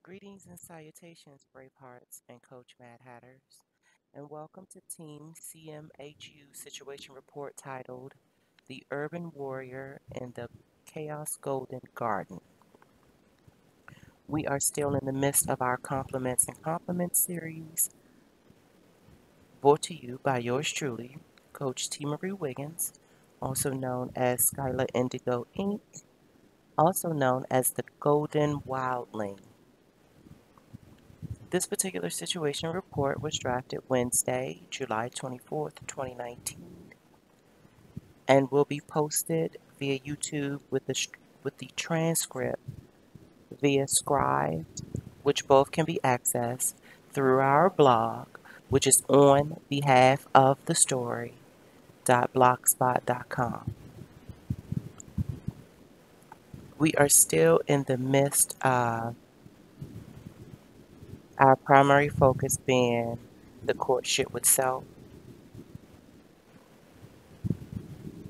Greetings and salutations, BraveHearts and Coach-Madd-Hatters, and welcome to Team CMHU Situation Report titled The Urban Warrior in the ChaosGolden Garden. We are still in the midst of our Compliments and Compliments series, brought to you by yours truly, Coach T. Marie Wiggins, also known as Skylar Indigo Inc., also known as the Golden Wildling. This particular situation report was drafted Wednesday, July 24th, 2019, and will be posted via YouTube with the transcript via Scribe, which both can be accessed through our blog, which is on behalf of the story.blogspot.com. We are still in the midst of our primary focus being the courtship with self,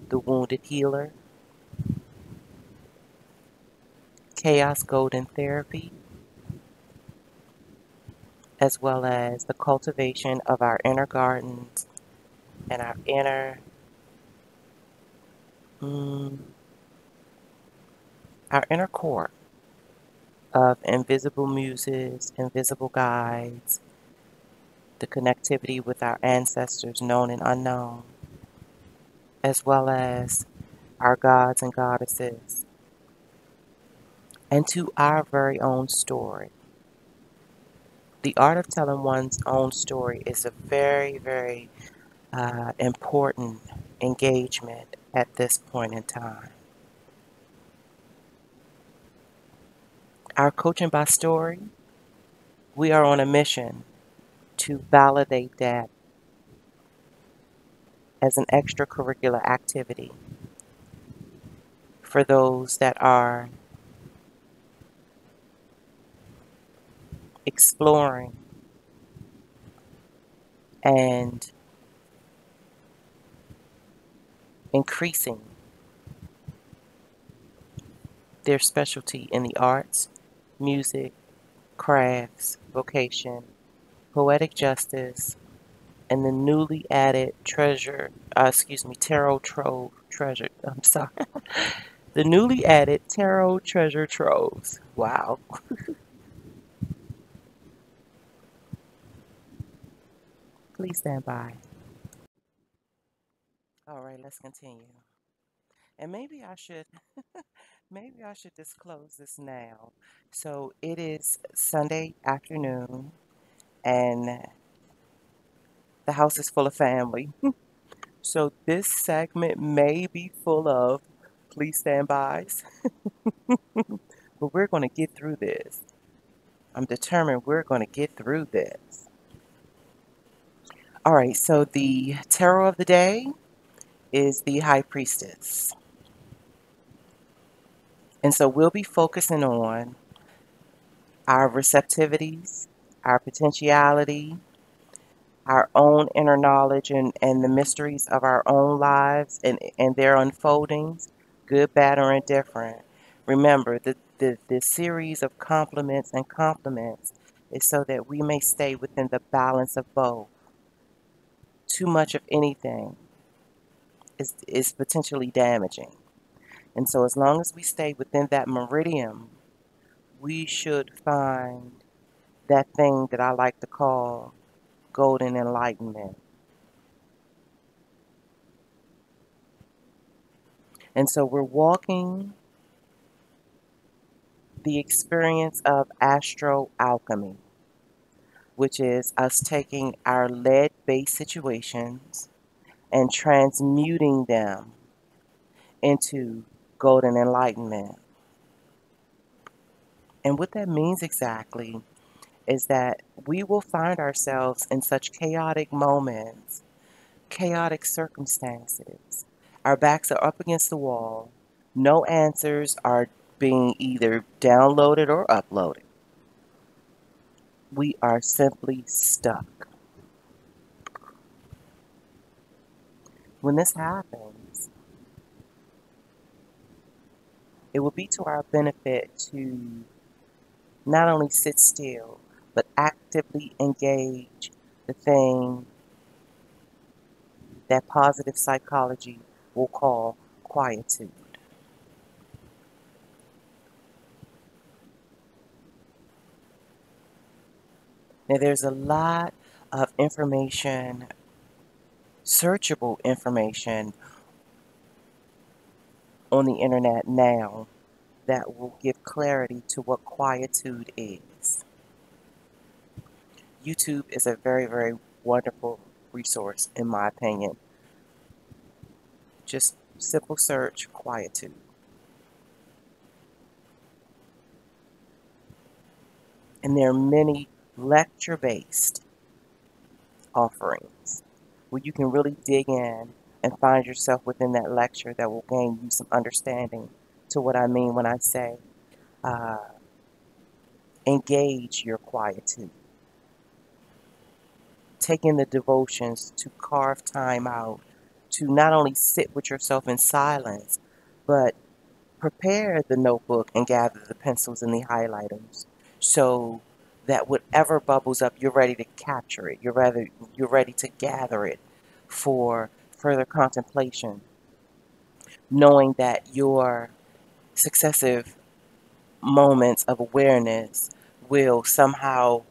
the wounded healer, ChaosGolden therapy, as well as the cultivation of our inner gardens and our inner core of invisible muses, invisible guides, the connectivity with our ancestors known and unknown, as well as our gods and goddesses, and to our very own story. The art of telling one's own story is a very, very important engagement at this point in time. Our coaching by story, we are on a mission to validate that as an extracurricular activity for those that are exploring and increasing their specialty in the arts, music, crafts, vocation, poetic justice, and the newly added tarot trove treasure. I'm sorry. The newly added tarot treasure troves. Wow. Please stand by. All right, let's continue. And maybe I should disclose this now. So it is Sunday afternoon and the house is full of family. So this segment may be full of please stand bys, but we're going to get through this. I'm determined we're going to get through this. All right, so the tarot of the day is the High Priestess. And so we'll be focusing on our receptivities, our potentiality, our own inner knowledge and the mysteries of our own lives and their unfoldings, good, bad, or indifferent. Remember, the series of compliments and compliments is so that we may stay within the balance of both. Too much of anything is potentially damaging. And so as long as we stay within that meridian, we should find that thing that I like to call golden enlightenment. And so we're walking the experience of astro alchemy, which is us taking our lead-based situations and transmuting them into golden enlightenment. And what that means exactly is that we will find ourselves in such chaotic moments, chaotic circumstances. Our backs are up against the wall. No answers are being either downloaded or uploaded. We are simply stuck. When this happens, it will be to our benefit to Not only sit still, but actively engage the thing that positive psychology will call quietude. Now, there's a lot of information, searchable information on the internet now that will give clarity to what quietude is. YouTube is a very, very wonderful resource, in my opinion. Just simple search quietude. And there are many lecture based offerings where you can really dig in and find yourself within that lecture that will gain you some understanding to what I mean when I say uh, engage your quietude. Take in the devotions to carve time out to not only sit with yourself in silence, but prepare the notebook and gather the pencils and the highlighters so that whatever bubbles up, you're ready to capture it. You're ready to gather it for further contemplation, knowing that your successive moments of awareness will somehow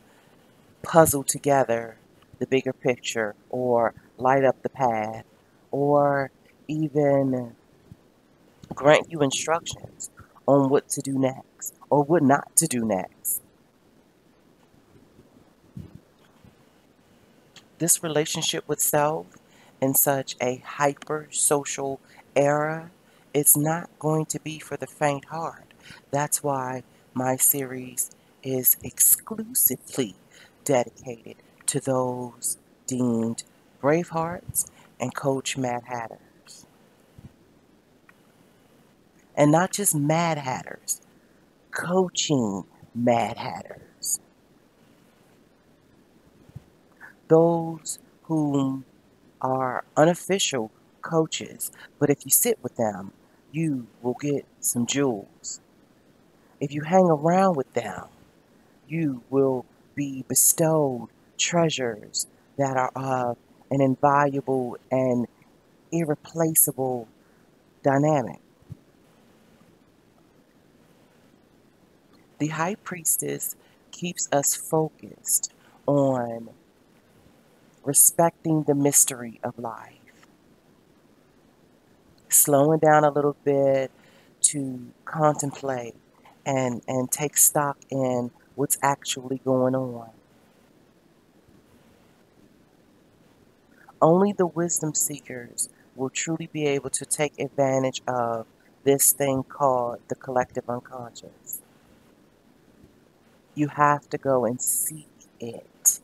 puzzle together the bigger picture or light up the path or even grant you instructions on what to do next or what not to do next. This relationship with self in such a hyper social era, it's not going to be for the faint heart. That's why my series is exclusively dedicated to those deemed BraveHearts and Coach-Madd-Hatters. And not just Mad Hatters, coaching Mad Hatters. Those whom are unofficial coaches, but if you sit with them, you will get some jewels. If you hang around with them, you will be bestowed treasures that are of an invaluable and irreplaceable dynamic. The high priestess keeps us focused on respecting the mystery of life, slowing down a little bit to contemplate and take stock in what's actually going on. Only the wisdom seekers will truly be able to take advantage of this thing called the collective unconscious. You have to go and seek it.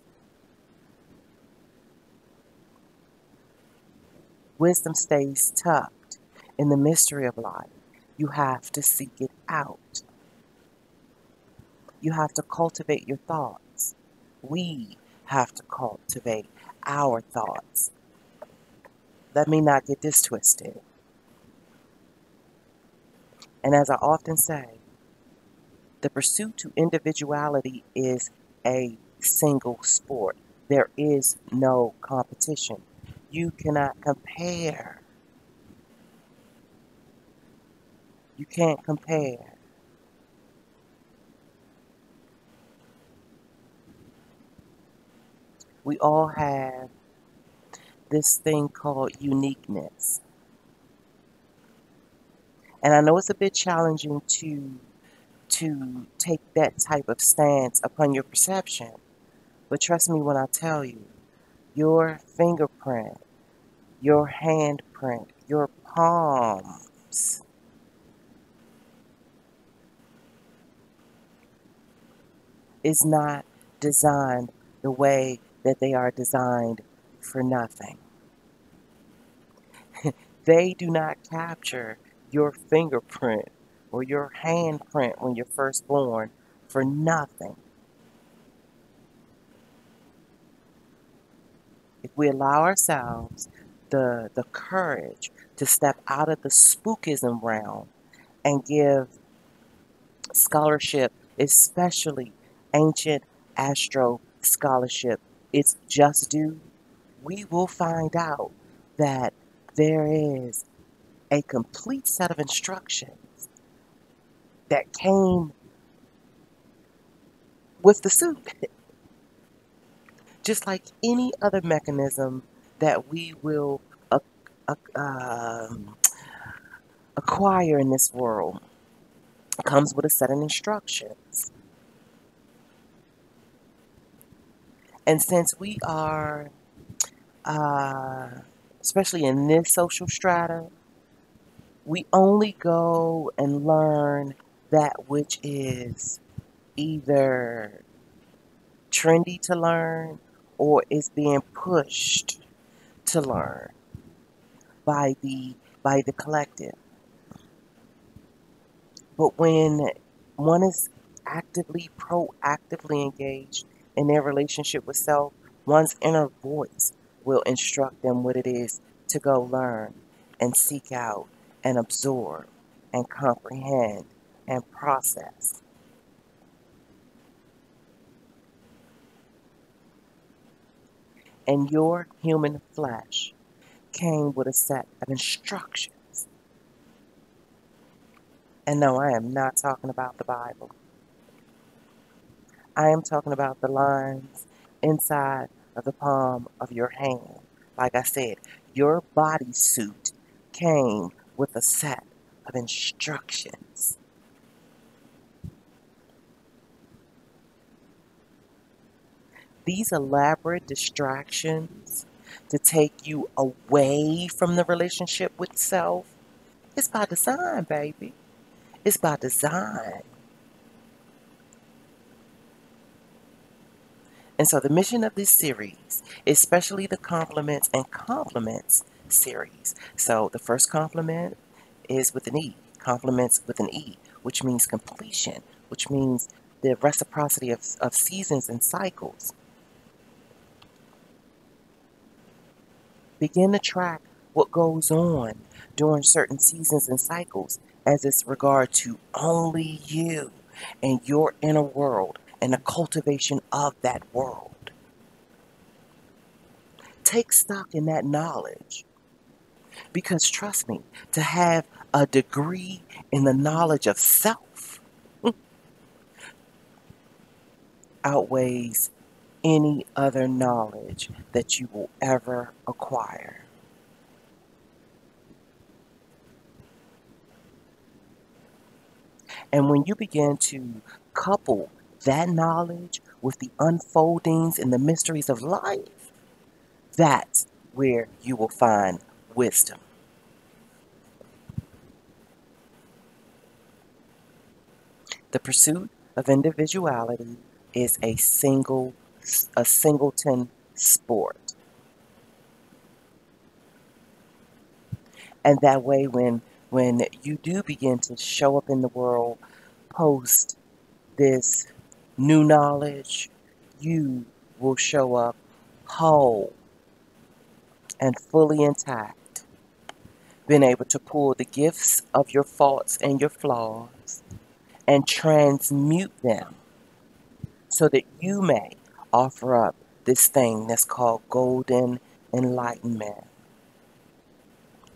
Wisdom stays tucked in the mystery of life. You have to seek it out. You have to cultivate your thoughts. We have to cultivate our thoughts. Let me not get this twisted. And as I often say, the pursuit to individuality is a single sport. There is no competition. You cannot compare. You can't compare. We all have this thing called uniqueness. And I know it's a bit challenging to take that type of stance upon your perception, but trust me when I tell you, your fingerprint, your handprint, your palms is not designed the way that they are designed for nothing. They do not capture your fingerprint or your handprint when you're first born for nothing. If we allow ourselves the courage to step out of the spookism realm and give scholarship especially ancient astro scholarship, its just due, we will find out that there is a complete set of instructions that came with the suit, just like any other mechanism that we will acquire in this world comes with a set of instructions. And since we are, uh, especially in this social strata, we only go and learn that which is either trendy to learn or is being pushed to learn by the collective. But when one is proactively engaged in their relationship with self, one's inner voice will instruct them what it is to go learn and seek out and absorb and comprehend and process. And your human flesh came with a set of instructions. And no, I am not talking about the Bible. I am talking about the lines inside of the palm of your hand. Like I said, your bodysuit came with a set of instructions. These elaborate distractions to take you away from the relationship with self, it's by design, baby. It's by design. And so the mission of this series, especially the Complements and Compliments series. So the first compliment is with an E, compliments with an E, which means completion, which means the reciprocity of seasons and cycles. Begin to track what goes on during certain seasons and cycles as it's regard to only you and your inner world and the cultivation of that world. Take stock in that knowledge because trust me, to have a degree in the knowledge of self outweighs any other knowledge that you will ever acquire. And when you begin to couple that knowledge with the unfoldings and the mysteries of life, that's where you will find wisdom. The pursuit of individuality is a singleton sport. And that way when you do begin to show up in the world post this new knowledge, you will show up whole and fully intact, being able to pull the gifts of your faults and your flaws and transmute them so that you may offer up this thing that's called golden enlightenment.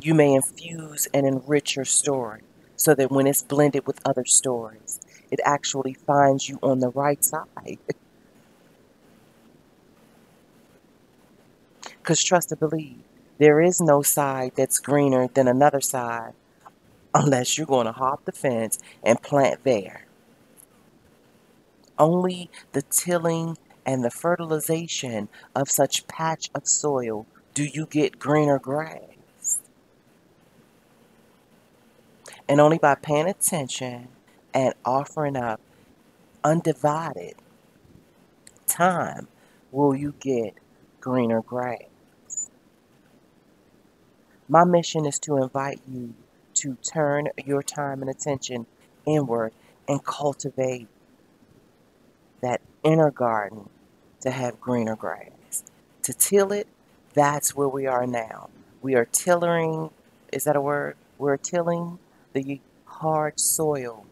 You may infuse and enrich your story so that when it's blended with other stories, it actually finds you on the right side. Because trust and believe, there is no side that's greener than another side unless you're going to hop the fence and plant there. Only the tilling and the fertilization of such patch of soil do you get greener grass. And only by paying attention and offering up undivided time will you get greener grass. My mission is to invite you to turn your time and attention inward and cultivate that inner garden to have greener grass. To till it, that's where we are now. We are tillering, is that a word? We're tilling the hard soil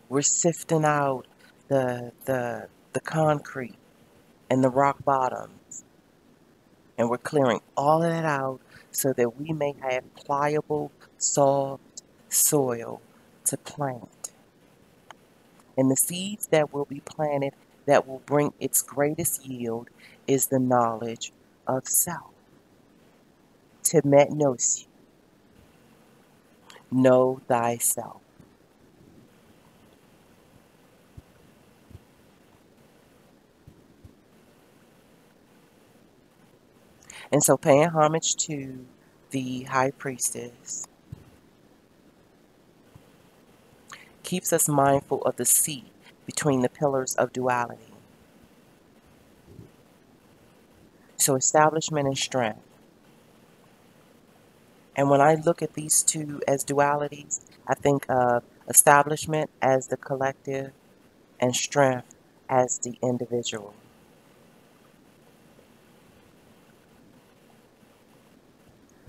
We're sifting out the concrete and the rock bottoms, and we're clearing all of that out so that we may have pliable, soft soil to plant. And the seeds that will be planted that will bring its greatest yield is the knowledge of self. Coach-Madd-Hattery, know thyself. And so paying homage to the high priestess keeps us mindful of the seat between the pillars of duality. So establishment and strength. And when I look at these two as dualities, I think of establishment as the collective and strength as the individual.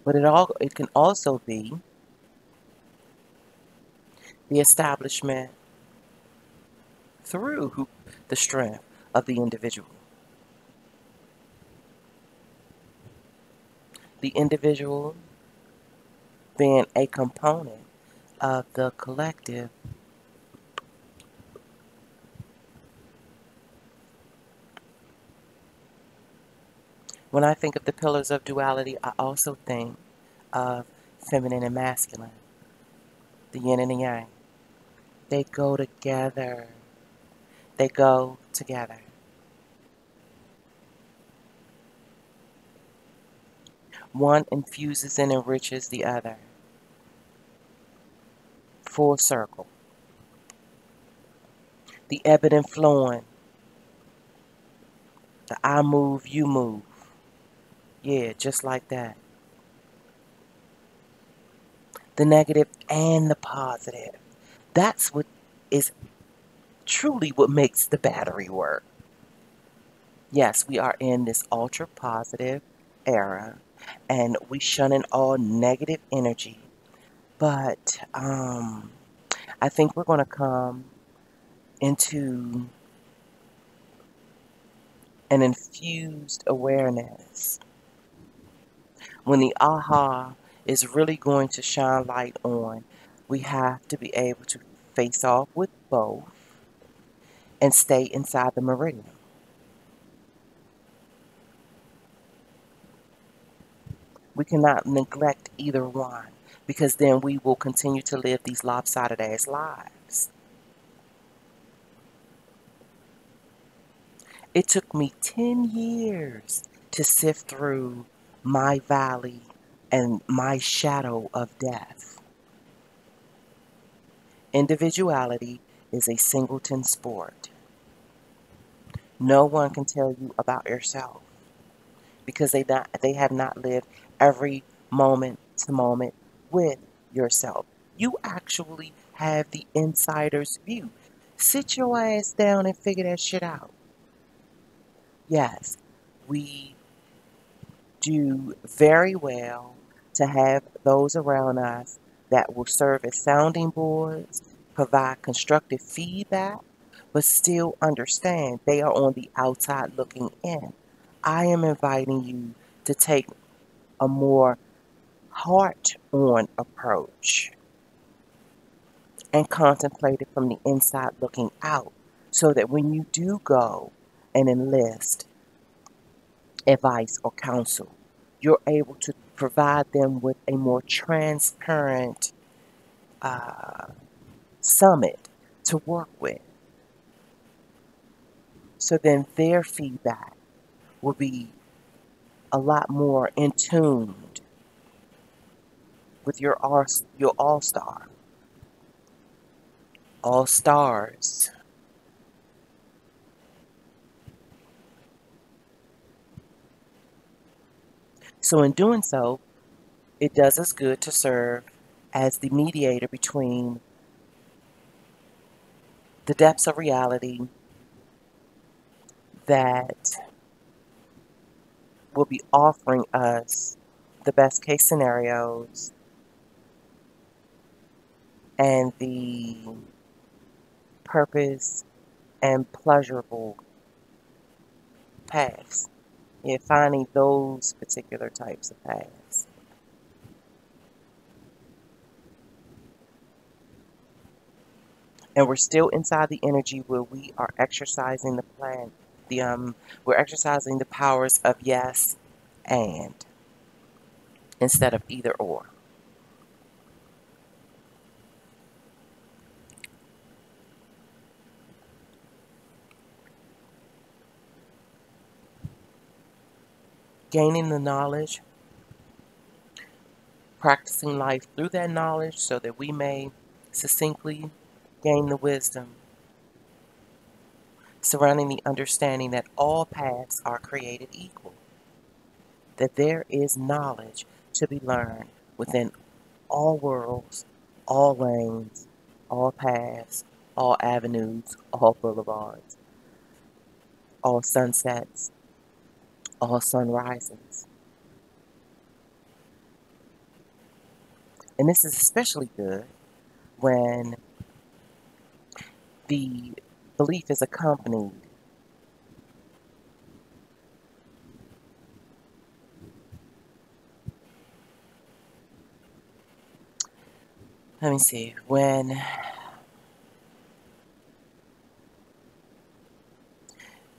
But it can also be the establishment through the strength of the individual. The individual being a component of the collective. When I think of the pillars of duality, I also think of feminine and masculine, the yin and the yang. They go together. They go together. One infuses and enriches the other. Full circle. The ebbing and flowing. The I move, you move. Yeah, just like that. The negative and the positive. That's what is truly what makes the battery work. Yes, we are in this ultra positive era and we shunning all negative energy. But I think we're going to come into an infused awareness when the aha is really going to shine light on. We have to be able to face off with both and stay inside the meridian. We cannot neglect either one because then we will continue to live these lopsided ass lives. It took me 10 years to sift through my valley and my shadow of death. Individuality is a singleton sport. No one can tell you about yourself because they have not lived every moment to moment with yourself. You actually have the insider's view. Sit your ass down and figure that shit out. Yes, we do very well to have those around us that will serve as sounding boards, provide constructive feedback, but still understand they are on the outside looking in. I am inviting you to take a more heart-on approach and contemplate it from the inside looking out so that when you do go and enlist advice or counsel, you're able to provide them with a more transparent summit to work with. So then their feedback will be a lot more in tune with your all-star. All stars. So in doing so, it does us good to serve as the mediator between the depths of reality that will be offering us the best case scenarios and the purpose, and pleasurable paths. Yeah, finding those particular types of paths. And we're still inside the energy where we are exercising the plan. We're exercising the powers of yes and instead of either or. Gaining the knowledge, practicing life through that knowledge so that we may succinctly gain the wisdom surrounding the understanding that all paths are created equal, that there is knowledge to be learned within all worlds, all lanes, all paths, all avenues, all boulevards, all sunsets, all sunrises. And this is especially good when the belief is accompanied. Let me see.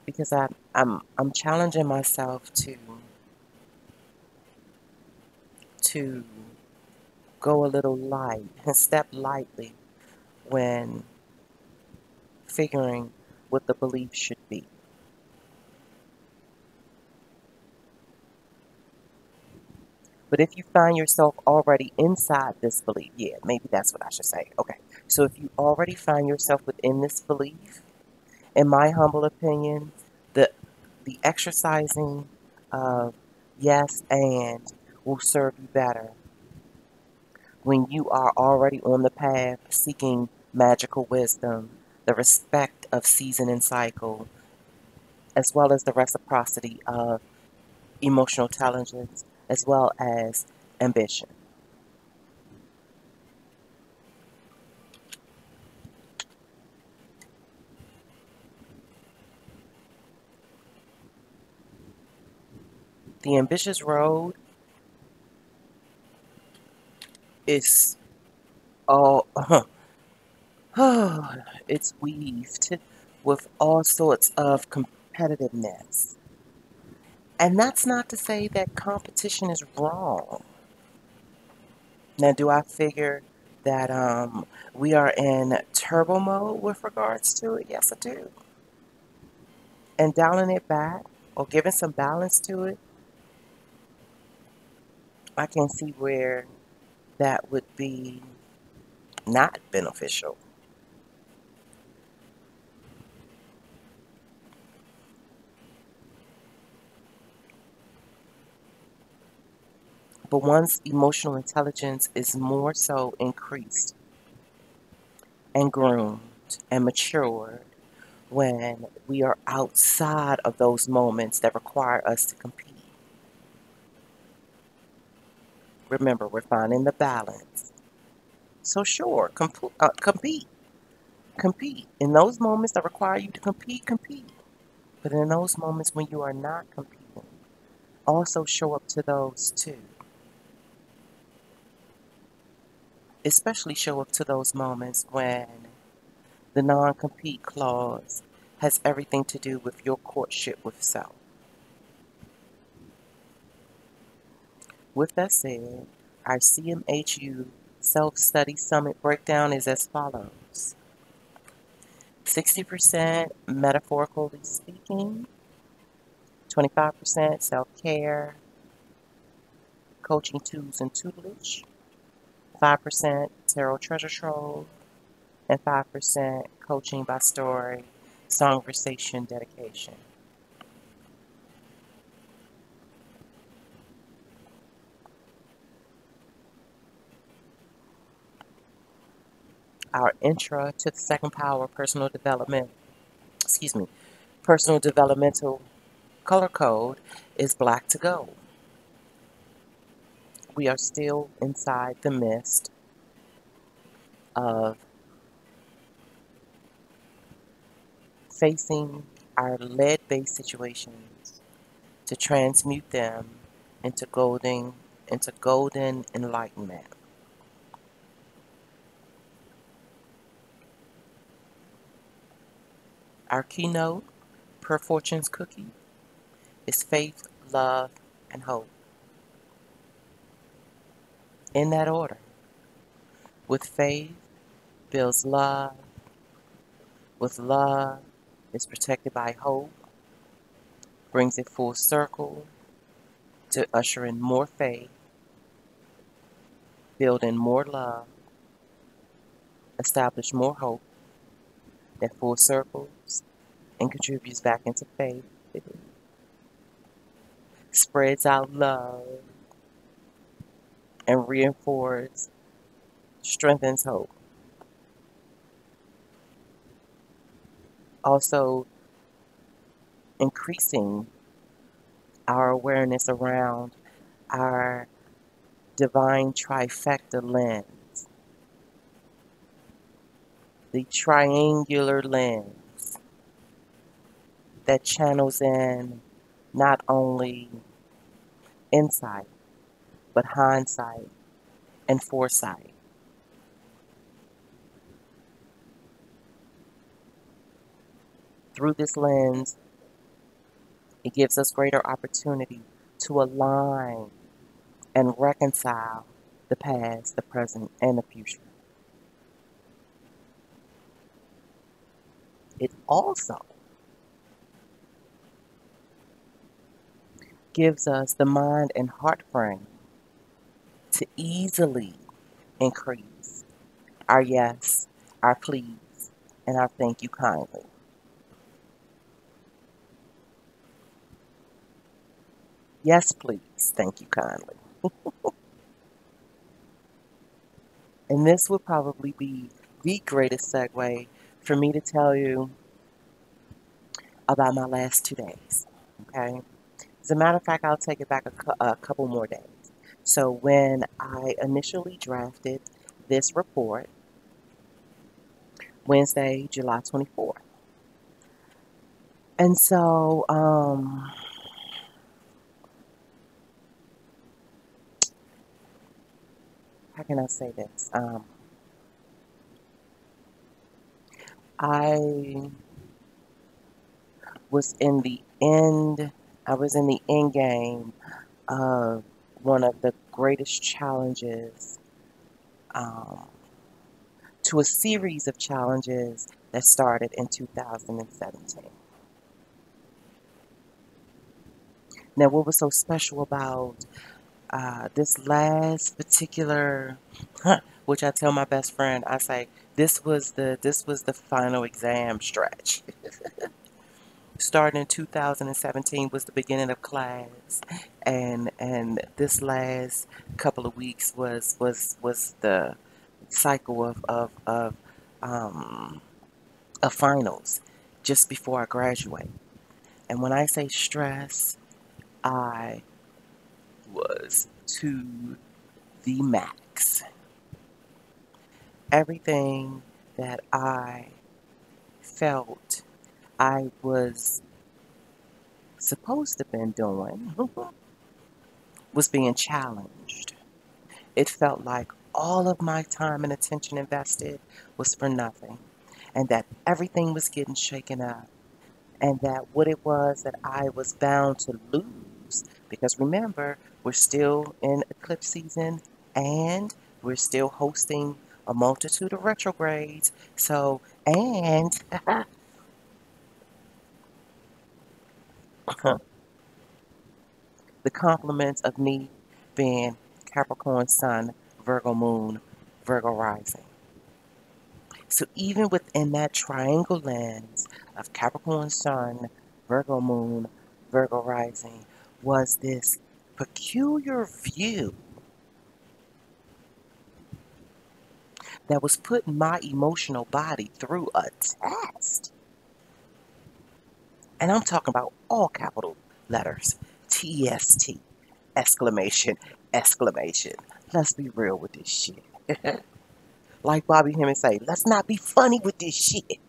Because I'm challenging myself to go a little light and step lightly when figuring what the belief should be. But if you find yourself already inside this belief, yeah, maybe that's what I should say. Okay. So if you already find yourself within this belief, in my humble opinion, the the exercising of yes and will serve you better when you are already on the path seeking magical wisdom, the respect of season and cycle, as well as the reciprocity of emotional intelligence, as well as ambition. The ambitious road is all it's weaved with all sorts of competitiveness. And that's not to say that competition is wrong. Now, do I figure that we are in turbo mode with regards to it? Yes, I do. And dialing it back or giving some balance to it, I can see where that would be not beneficial. But one's emotional intelligence is more so increased and groomed and matured when we are outside of those moments that require us to compete. Remember, we're finding the balance. So sure, compete. Compete. In those moments that require you to compete, compete. But in those moments when you are not competing, also show up to those too. Especially show up to those moments when the non-compete clause has everything to do with your courtship with self. With that said, our CMHU Self-Study Summit breakdown is as follows. 60% metaphorically speaking, 25% self-care, coaching tools and tutelage, 5% tarot treasure trove, and 5% coaching by story, conversation, dedication. Our intro to the second power, personal developmental color code is black to gold. We are still inside the mist of facing our lead-based situations to transmute them into golden enlightenment. Our keynote per Fortune's cookie is faith, love, and hope. In that order. With faith builds love. With love is protected by hope, brings it full circle to usher in more faith, build in more love, establish more hope that full circles and contributes back into faith, spreads out love, and reinforces, strengthens hope. Also, increasing our awareness around our divine trifecta lens, the triangular lens that channels in not only insight, but hindsight and foresight. Through this lens, it gives us greater opportunity to align and reconcile the past, the present, and the future. It also gives us the mind and heart frame to easily increase our yes, our please, and our thank you kindly. Yes, please, thank you kindly. And this would probably be the greatest segue for me to tell you about my last 2 days. Okay? As a matter of fact, I'll take it back a couple more days. So when I initially drafted this report, Wednesday, July 24th. And so, how can I say this? I was in the end game of one of the greatest challenges, to a series of challenges that started in 2017. Now, what was so special about this last particular, which I tell my best friend, I say this was the final exam stretch. Starting in 2017 was the beginning of class, and this last couple of weeks was the cycle of finals just before I graduate. And when I say stress, I was to the max. Everything that I felt I was supposed to have been doing was being challenged. It felt like all of my time and attention invested was for nothing, and that everything was getting shaken up, and that what it was that I was bound to lose, because remember, we're still in eclipse season and we're still hosting a multitude of retrogrades. So, and the compliments of me being Capricorn Sun, Virgo Moon, Virgo Rising. So even within that triangle lens of Capricorn Sun, Virgo Moon, Virgo Rising, was this peculiar view that was putting my emotional body through a test. And I'm talking about all capital letters. TEST, exclamation, exclamation. Let's be real with this shit. Like Bobby Hemmings say, let's not be funny with this shit.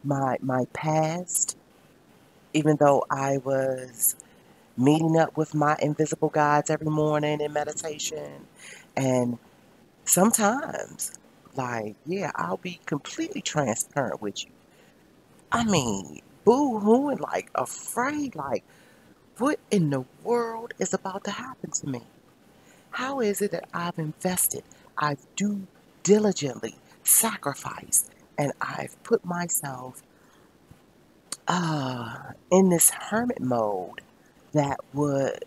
my past, even though I was meeting up with my invisible guides every morning in meditation. And sometimes, like, yeah, I'll be completely transparent with you. I mean, boo-hooing, like, afraid, like, what in the world is about to happen to me? How is it that I've invested, I've due diligently sacrificed, and I've put myself in this hermit mode that would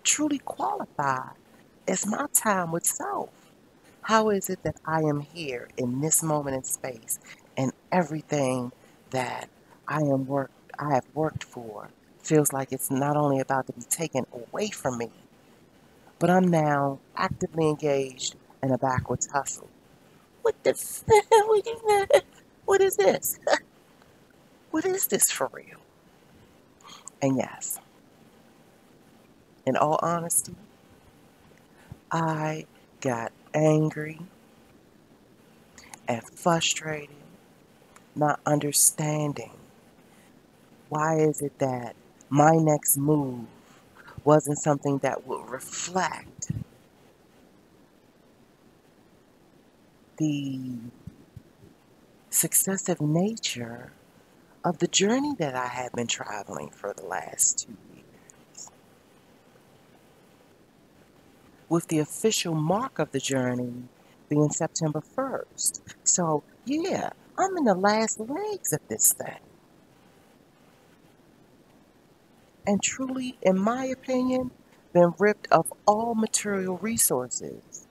truly qualify as my time with self? How is it that I am here in this moment in space and everything that I have worked for feels like it's not only about to be taken away from me, but I'm now actively engaged in a backwards hustle. What the what is this? What is this for real? And yes, in all honesty, I got angry and frustrated, not understanding why is it that my next move wasn't something that would reflect the successive nature of the journey that I had been traveling for the last 2 years, with the official mark of the journey being September 1st. So, yeah, I'm in the last legs of this thing. And truly, in my opinion, been ripped of all material resources.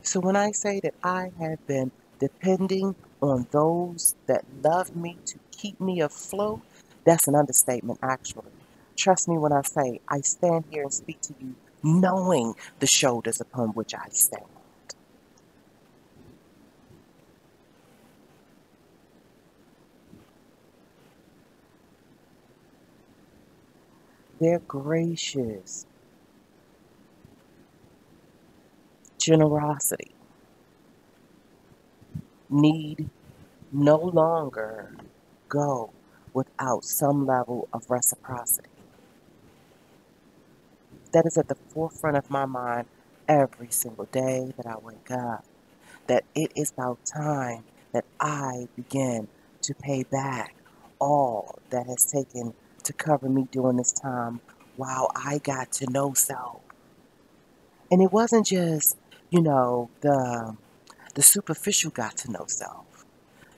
So when I say that I have been depending on those that love me to keep me afloat, that's an understatement, actually. Trust me when I say I stand here and speak to you knowing the shoulders upon which I stand. Their gracious generosity need no longer go without some level of reciprocity. That is at the forefront of my mind every single day that I wake up. That it is about time that I begin to pay back all that has taken to cover me during this time while I got to know self. And it wasn't just, the superficial got to know self.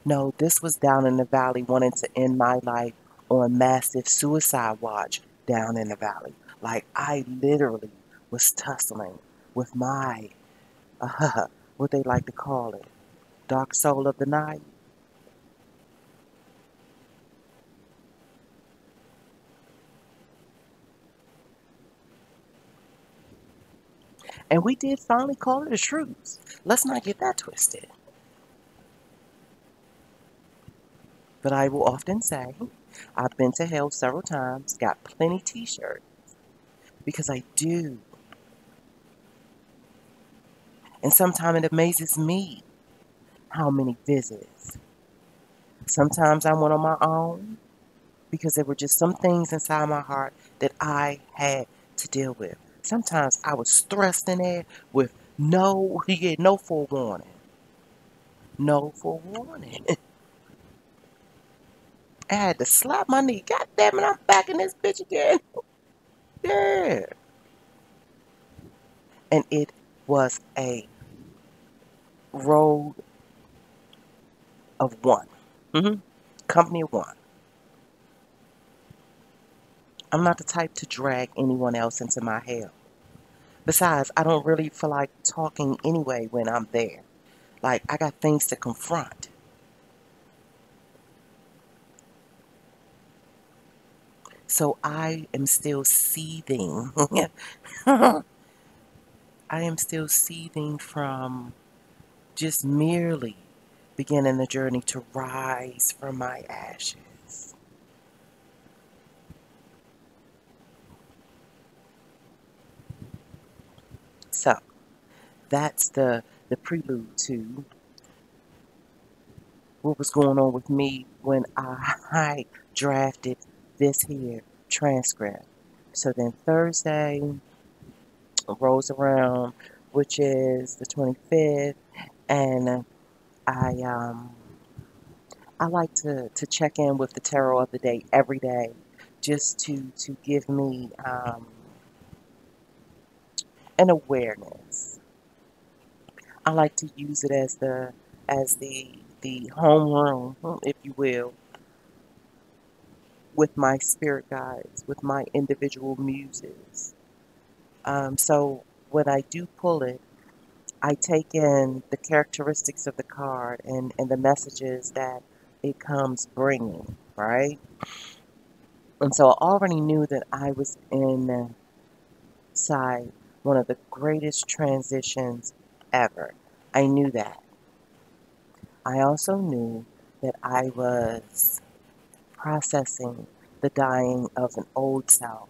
No, this was down in the valley wanting to end my life on massive suicide watch down in the valley. Like I literally was tussling with my, what they like to call it, dark soul of the night. And we did finally call it a truce. Let's not get that twisted. But I will often say, I've been to hell several times, got plenty t-shirts, because I do. And sometimes it amazes me how many visits. Sometimes I went on my own because there were just some things inside my heart that I had to deal with. Sometimes I was thrust in there with no forewarning. No forewarning. I had to slap my knee. God damn it, I'm back in this bitch again. Yeah. And it was a road of one. hmm Company of one. I'm not the type to drag anyone else into my hell. Besides, I don't really feel like talking anyway when I'm there. Like, I got things to confront. So I am still seething. I am still seething from just merely beginning the journey to rise from my ashes. So that's the prelude to what was going on with me when I drafted this here transcript. So then Thursday rolls around, which is the 25th, and I like to check in with the tarot of the day every day, just to give me an awareness. I like to use it as the homeroom, if you will, with my spirit guides, with my individual muses. So when I do pull it, I take in the characteristics of the card and the messages that it comes bringing, right? And so I already knew that I was inside one of the greatest transitions ever. I knew that. I also knew that I was processing the dying of an old self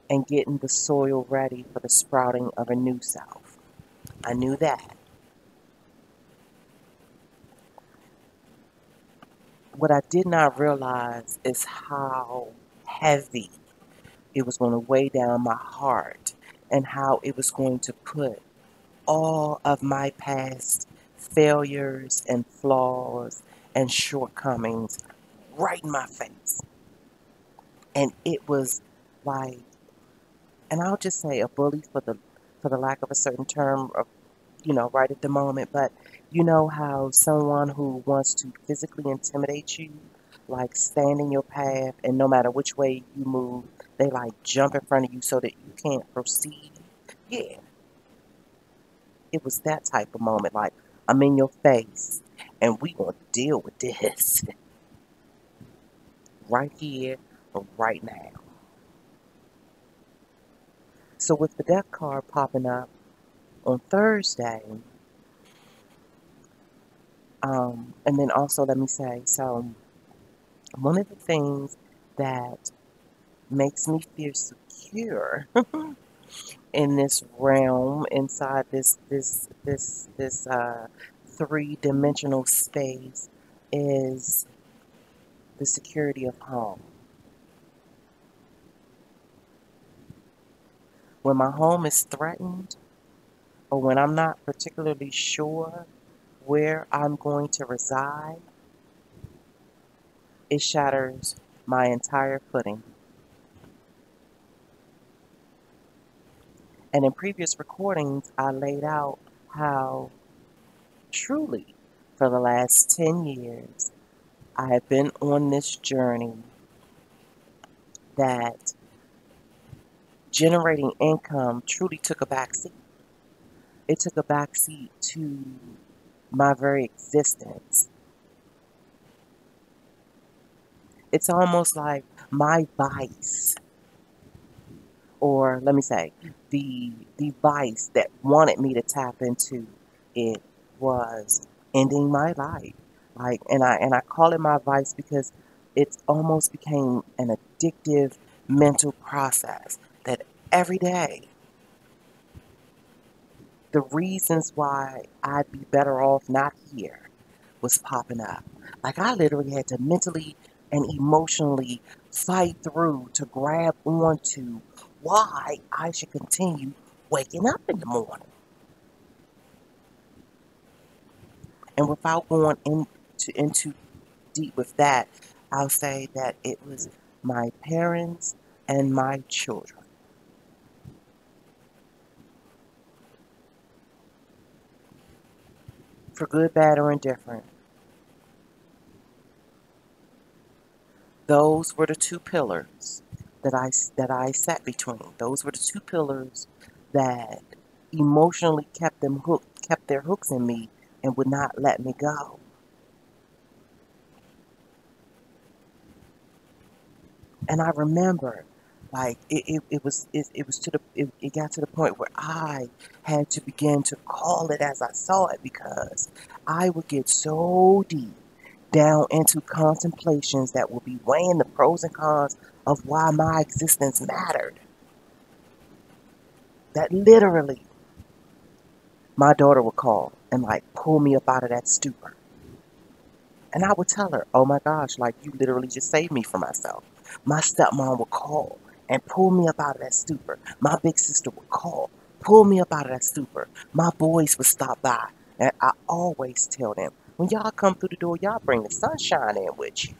and getting the soil ready for the sprouting of a new self. I knew that. What I did not realize is how heavy it was going to weigh down my heart and how it was going to put all of my past failures and flaws and shortcomings right in my face. And it was like, and I'll just say a bully for the lack of a certain term of, right at the moment, but you know how someone who wants to physically intimidate you, like stand in your path, and no matter which way you move, they like jump in front of you so that you can't proceed. Yeah, it was that type of moment. Like, I'm in your face, and we gonna deal with this right here, right now. So with the death card popping up on Thursday, and then also let me say, so one of the things that makes me feel secure in this realm, inside this three-dimensional space, is the security of home. When my home is threatened, or when I'm not particularly sure where I'm going to reside, it shatters my entire footing. And in previous recordings, I laid out how truly for the last 10 years, I have been on this journey that generating income truly took a backseat. It took a backseat to my very existence. It's almost like my vice, or let me say, the vice that wanted me to tap into it was ending my life. Like, and I call it my vice because it's almost became an addictive mental process that every day the reasons why I'd be better off not here was popping up. Like, I literally had to mentally and emotionally fight through to grab onto why I should continue waking up in the morning. And without going into deep with that, I'll say that it was my parents and my children. For good, bad, or indifferent, those were the two pillars that I sat between. Those were the two pillars that emotionally kept their hooks in me and would not let me go. And I remember, like, it got to the point where I had to begin to call it as I saw it, because I would get so deep down into contemplations that would be weighing the pros and cons of why my existence mattered, that literally my daughter would call and like pull me up out of that stupor. And I would tell her, oh my gosh, like you literally just saved me from myself. My stepmom would call and pull me up out of that stupor. My big sister would call, pull me up out of that stupor. My boys would stop by. And I always tell them, when y'all come through the door, y'all bring the sunshine in with you.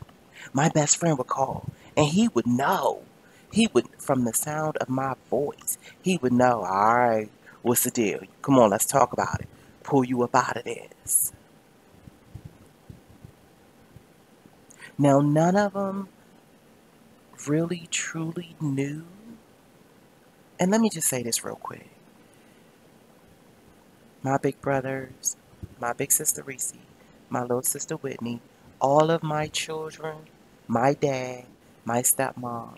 My best friend would call and he would know. He would, from the sound of my voice, he would know, all right, what's the deal? Come on, let's talk about it. Pull you up out of this. Now, none of them really truly knew. And let me just say this real quick. My big brothers, my big sister Reese, my little sister Whitney, all of my children, my dad, my stepmom,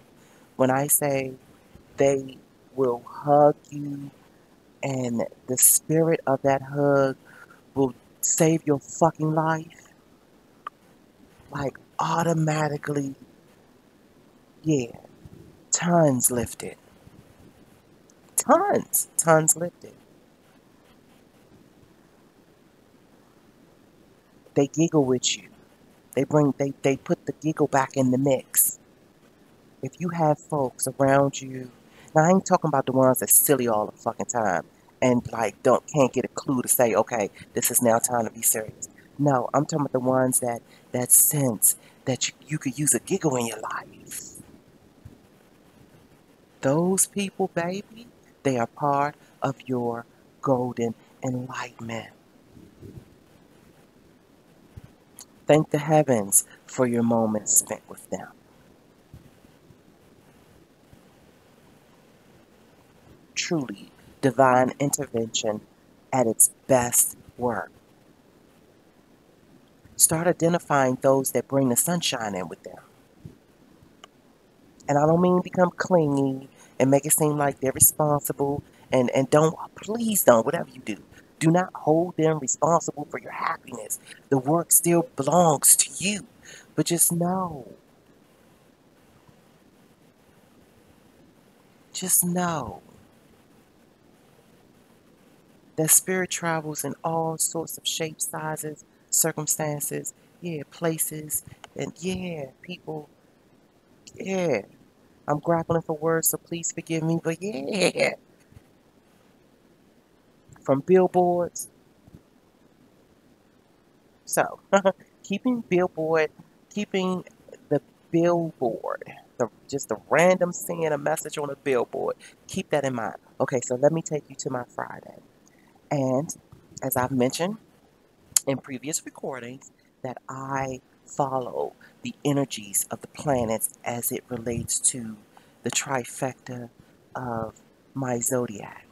when I say they will hug you and the spirit of that hug will save your fucking life, like automatically, yeah, tons lifted. Tons lifted. They giggle with you. They put the giggle back in the mix. If you have folks around you, now I ain't talking about the ones that's silly all the fucking time and like can't get a clue to say, okay, this is now time to be serious. No, I'm talking about the ones that sense that you could use a giggle in your life. Those people, baby, they are part of your golden enlightenment. Thank the heavens for your moments spent with them. Truly, divine intervention at its best work. Start identifying those that bring the sunshine in with them. And I don't mean become clingy and make it seem like they're responsible and don't, please don't, whatever you do not hold them responsible for your happiness. The work still belongs to you. But just know that spirit travels in all sorts of shapes, sizes, circumstances, yeah, places, and yeah, people, yeah. I'm grappling for words, so please forgive me, but yeah. From billboards. So, keeping the billboard, just the random seeing a message on a billboard, keep that in mind. Okay, so let me take you to my Friday. And as I've mentioned in previous recordings, that I follow the energies of the planets as it relates to the trifecta of my zodiac.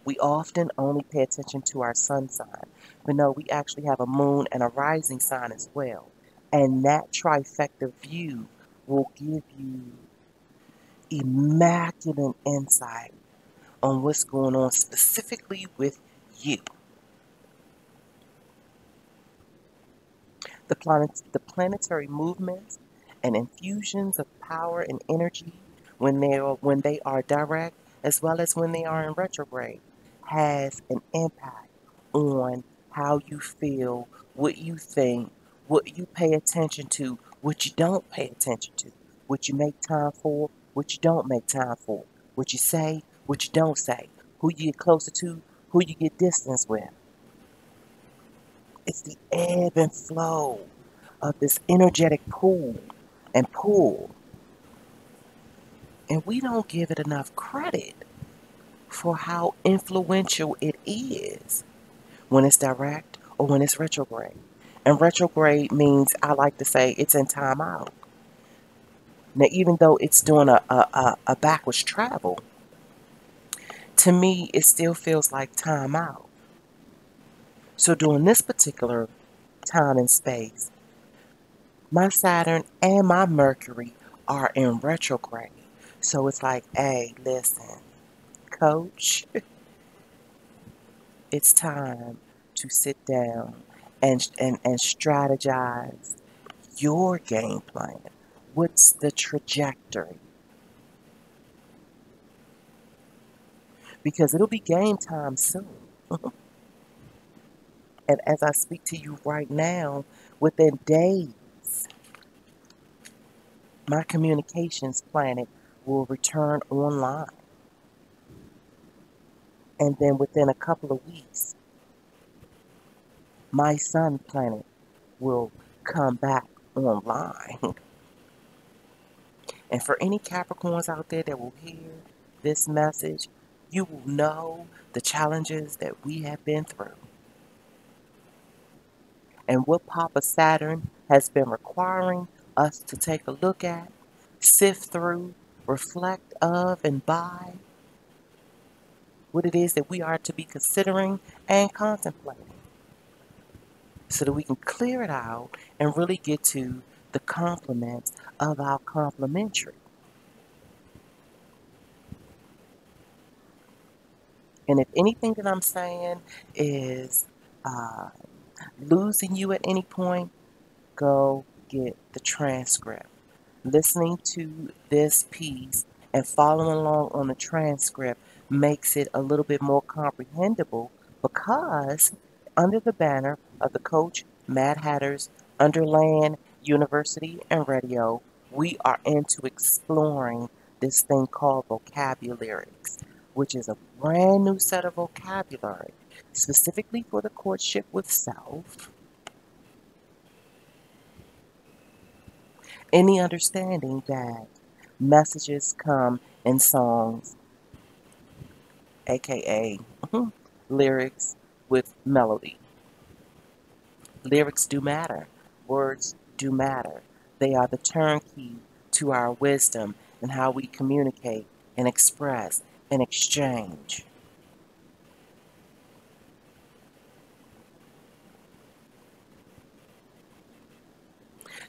We often only pay attention to our sun sign, but no, we actually have a moon and a rising sign as well. And that trifecta view will give you immaculate insight on what's going on specifically with you. The planetary movements and infusions of power and energy when they are direct as well as when they are in retrograde has an impact on how you feel, what you think, what you pay attention to, what you don't pay attention to, what you make time for, what you don't make time for, what you say, what you don't say, who you get closer to, who you get distance with. It's the ebb and flow of this energetic pool and pull. And we don't give it enough credit for how influential it is when it's direct or when it's retrograde. And retrograde means, I like to say, it's in time out. Now, even though it's doing a backwards travel, to me, it still feels like time out. So during this particular time and space, my Saturn and my Mercury are in retrograde. So it's like, hey, listen, coach, it's time to sit down and strategize your game plan. What's the trajectory? Because it'll be game time soon. And as I speak to you right now, within days, my communications planet will return online. And then within a couple of weeks, my sun planet will come back online. And for any Capricorns out there that will hear this message, you will know the challenges that we have been through and what Papa Saturn has been requiring us to take a look at, sift through, reflect of, and by what it is that we are to be considering and contemplating so that we can clear it out and really get to the complements of our complementary. And if anything that I'm saying is uh, losing you at any point, go get the transcript. Listening to this piece and following along on the transcript makes it a little bit more comprehensible because under the banner of the Coach-Madd-Hattery's Underland University and Radio, we are into exploring this thing called vocabulary, which is a brand new set of vocabulary specifically for the courtship with self. Any understanding that messages come in songs, aka lyrics with melody. Lyrics do matter, words do matter. They are the turnkey to our wisdom and how we communicate and express and exchange.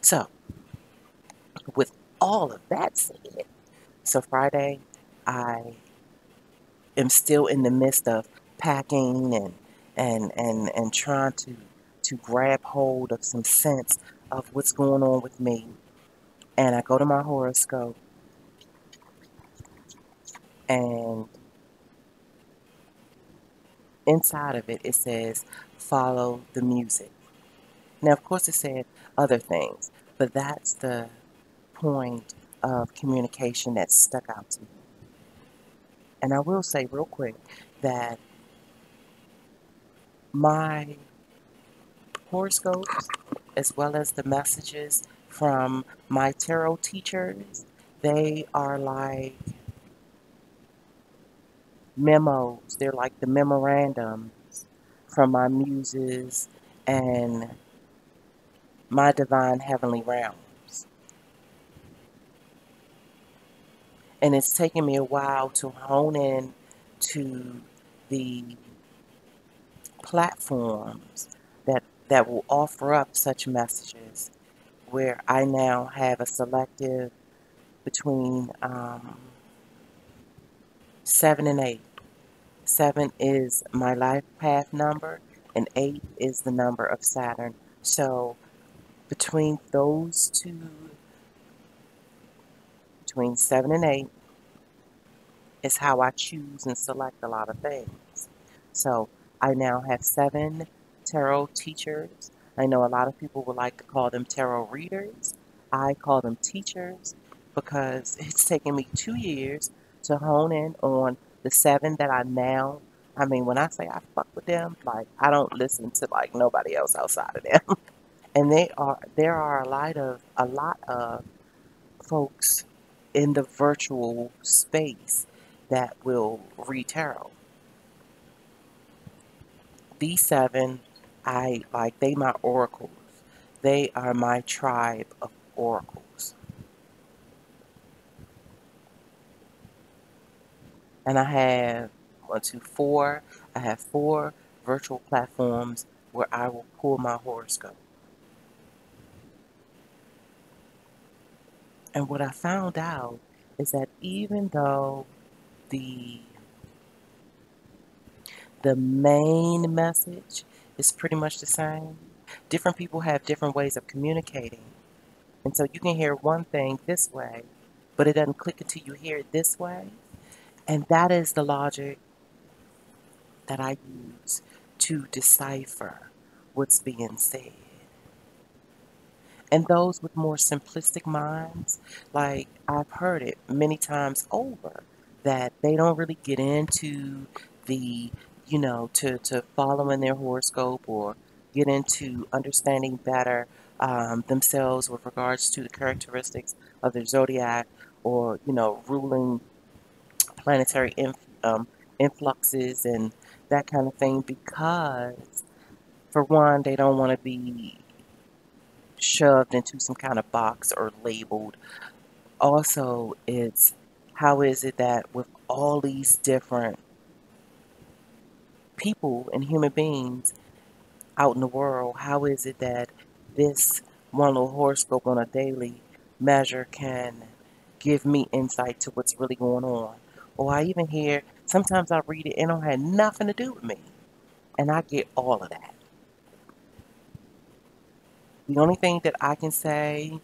So, with all of that said, so Friday, I am still in the midst of packing and trying to grab hold of some sense of what's going on with me. And I go to my horoscope and inside of it it says follow the music. Now of course it said other things, but that's the point of communication that stuck out to me. And I will say real quick that my horoscopes, as well as the messages from my tarot teachers, they are like memos. They're like the memorandums from my muses and my divine heavenly realms. And it's taken me a while to hone in to the platforms that will offer up such messages where I now have a selective between 7 and 8. 7 is my life path number, and 8 is the number of Saturn. So between those two, between 7 and 8, is how I choose and select a lot of things. So I now have 7 tarot teachers. I know a lot of people would like to call them tarot readers. I call them teachers because it's taken me 2 years to hone in on the 7 that I mean, when I say I fuck with them, like I don't listen to like nobody else outside of them. And there are a lot of folks in the virtual space that will read tarot. These 7, I like, they my oracles. They are my tribe of oracles. And I have 1, 2, 4. I have 4 virtual platforms where I will pull my horoscope. And what I found out is that even though the the main message is pretty much the same, different people have different ways of communicating. And so you can hear one thing this way, but it doesn't click until you hear it this way. And that is the logic that I use to decipher what's being said. And those with more simplistic minds, like I've heard it many times over, that they don't really get into the, to following their horoscope or get into understanding better themselves with regards to the characteristics of their zodiac or, ruling planetary influxes and that kind of thing because, for one, they don't want to be shoved into some kind of box or labeled. Also, it's how is it that with all these different people and human beings out in the world, how is it that this one little horoscope on a daily measure can give me insight to what's really going on? Or I even hear sometimes I read it and it don't have nothing to do with me, and I get all of that. The only thing that I can say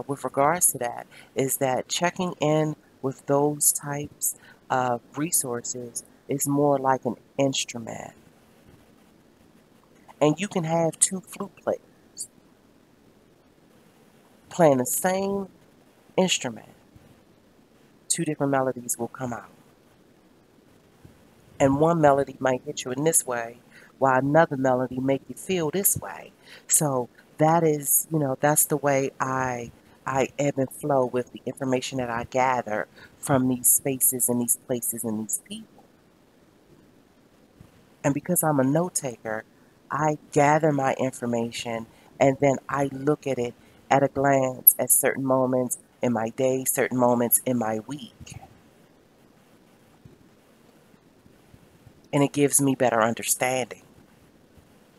with regards to that is that checking in with those types of resources is more like an instrument. And you can have two flute players playing the same instrument. Two different melodies will come out. And one melody might hit you in this way, while another melody make you feel this way. So that is, that's the way I ebb and flow with the information that I gather from these spaces and these places and these people. And because I'm a note taker, I gather my information and then I look at it at a glance at certain moments in my day, certain moments in my week. And it gives me better understanding.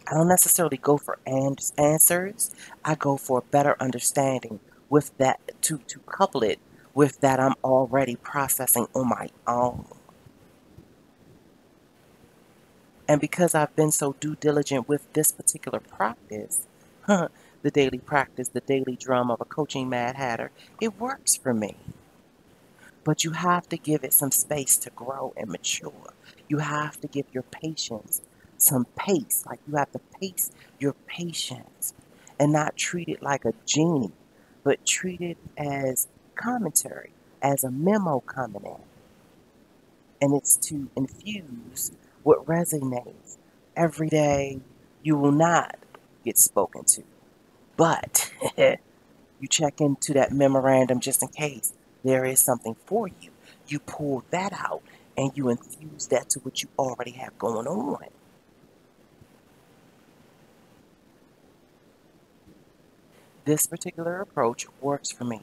I don't necessarily go for answers. I go for a better understanding with that to couple it with that I'm already processing on my own. And because I've been so due diligent with this particular practice, the daily practice, the daily drum of a coaching Mad Hatter, it works for me. But you have to give it some space to grow and mature. You have to give your patience some pace. Like you have to pace your patience and not treat it like a genie, but treat it as commentary, as a memo coming in. And it's to infuse what resonates. Every day you will not get spoken to, but you check into that memorandum just in case there is something for you. You pull that out and you infuse that to what you already have going on. This particular approach works for me.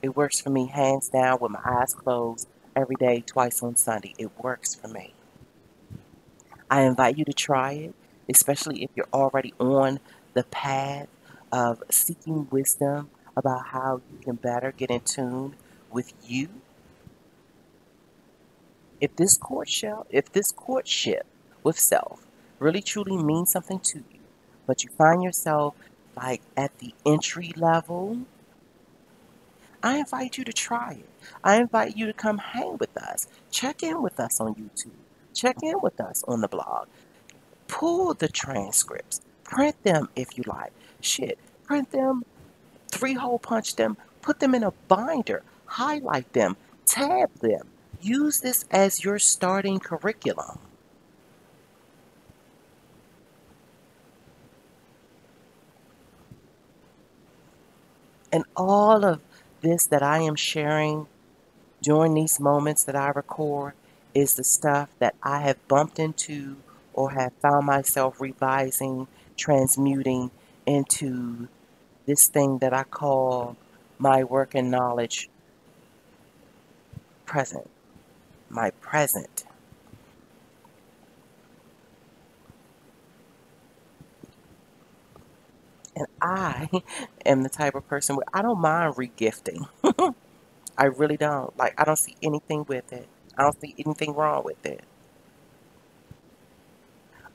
It works for me hands down with my eyes closed every day, twice on Sunday. It works for me. I invite you to try it, especially if you're already on the path of seeking wisdom about how you can better get in tune with you. If this courtship with self really truly means something to you, but you find yourself like at the entry level, I invite you to try it. I invite you to come hang with us. Check in with us on YouTube. Check in with us on the blog. Pull the transcripts. Print them if you like. Shit, print them, three-hole punch them, put them in a binder, highlight them, tab them. Use this as your starting curriculum. And all of this that I am sharing during these moments that I record is the stuff that I have bumped into or have found myself revising, transmuting into this thing that I call my work and knowledge present, my present. And I am the type of person where I don't mind regifting. I really don't. Like, I don't see anything with it. I don't see anything wrong with it.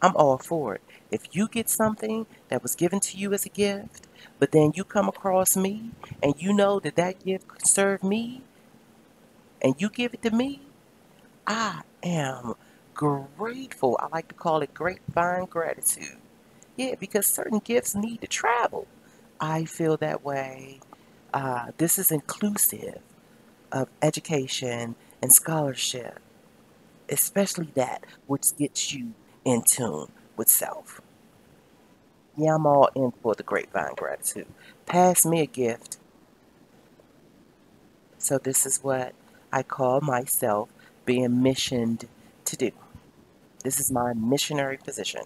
I'm all for it. If you get something that was given to you as a gift, but then you come across me and you know that that gift could serve me and you give it to me, I am grateful. I like to call it grapevine gratitude. Yeah, because certain gifts need to travel. I feel that way. This is inclusive of education and scholarship, especially that which gets you in tune with self. Yeah, I'm all in for the grapevine gratitude. Pass me a gift. So this is what I call myself being missioned to do. This is my missionary position.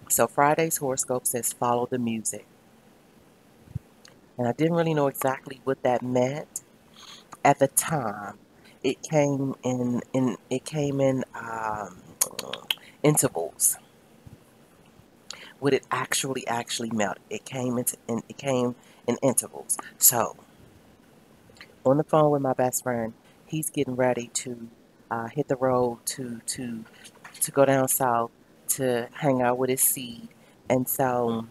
So Friday's horoscope says follow the music. And I didn't really know exactly what that meant at the time. It came in intervals. What it actually meant. It came in intervals. So on the phone with my best friend, he's getting ready to hit the road to go down south to hang out with his seed. And so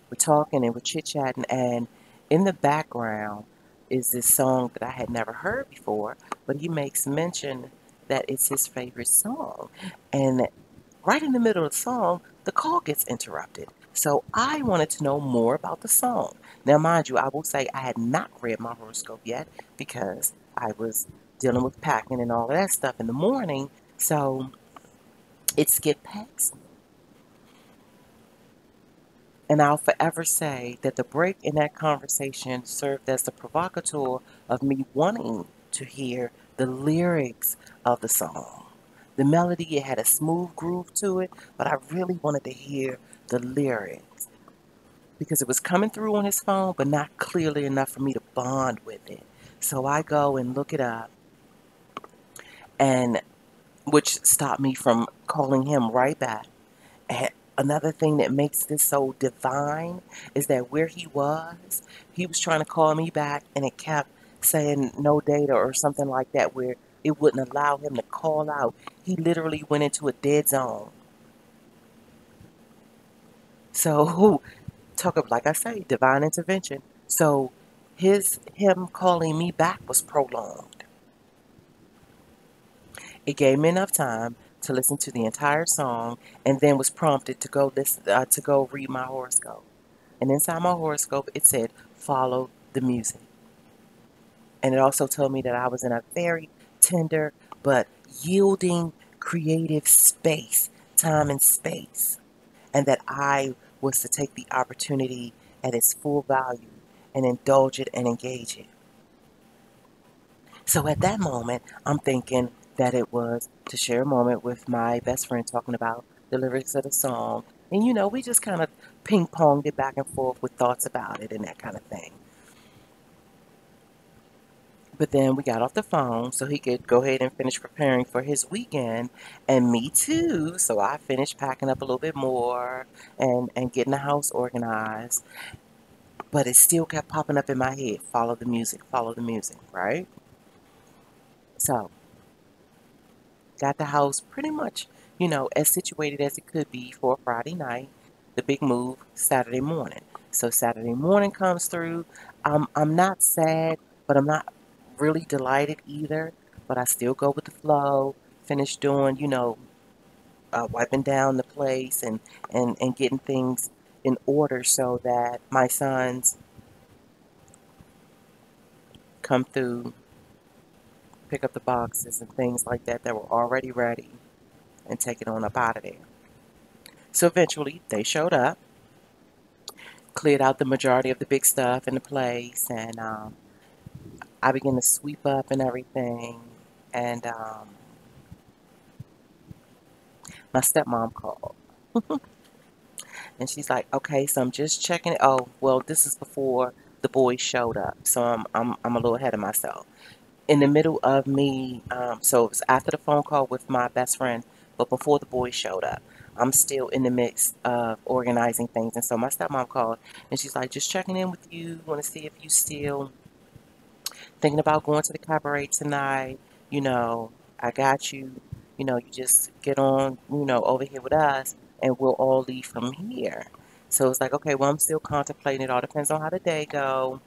we're talking and we're chit chatting, and in the background is this song that I had never heard before, but he makes mention that it's his favorite song. And right in the middle of the song, the call gets interrupted. So I wanted to know more about the song. Now, mind you, I will say I had not read my horoscope yet because I was dealing with packing and all of that stuff in the morning. So it skipped past me. And I'll forever say that the break in that conversation served as the provocateur of me wanting to hear the lyrics of the song. The melody, it had a smooth groove to it, but I really wanted to hear the lyrics because it was coming through on his phone, but not clearly enough for me to bond with it. So I go and look it up, and which stopped me from calling him right back. And another thing that makes this so divine is that where he was trying to call me back and it kept saying no data or something like that where it wouldn't allow him to call out. He literally went into a dead zone. So talk of, like I say, divine intervention. So him calling me back was prolonged. It gave me enough time to listen to the entire song and then was prompted to go read my horoscope. And inside my horoscope, it said, follow the music. And it also told me that I was in a very tender but yielding creative space, time and space, and that I was to take the opportunity at its full value and indulge it and engage it. So at that moment, I'm thinking that it was to share a moment with my best friend talking about the lyrics of the song. And we just kind of ping ponged it back and forth with thoughts about it and that kind of thing. But then we got off the phone so he could go ahead and finish preparing for his weekend, and me too. So I finished packing up a little bit more and getting the house organized. But it still kept popping up in my head, follow the music, right? So got the house pretty much, as situated as it could be for a Friday night. The big move Saturday morning. So Saturday morning comes through. I'm not sad, but I'm not really delighted either. But I still go with the flow. Finish doing, wiping down the place and getting things in order so that my sons come through, pick up the boxes and things like that that were already ready and take it on up out of there. So eventually they showed up, cleared out the majority of the big stuff in the place, and I began to sweep up and everything. And my stepmom called, and she's like, "Okay, so I'm just checking it. Oh, well, this is before the boys showed up, so I'm a little ahead of myself." In the middle of me, so it was after the phone call with my best friend, but before the boys showed up. I'm still in the midst of organizing things. And so my stepmom called and she's like, just checking in with you. Want to see if you still thinking about going to the cabaret tonight. You know, I got you. You just get on, over here with us and we'll all leave from here. So it's like, okay, well, I'm still contemplating. It all depends on how the day go.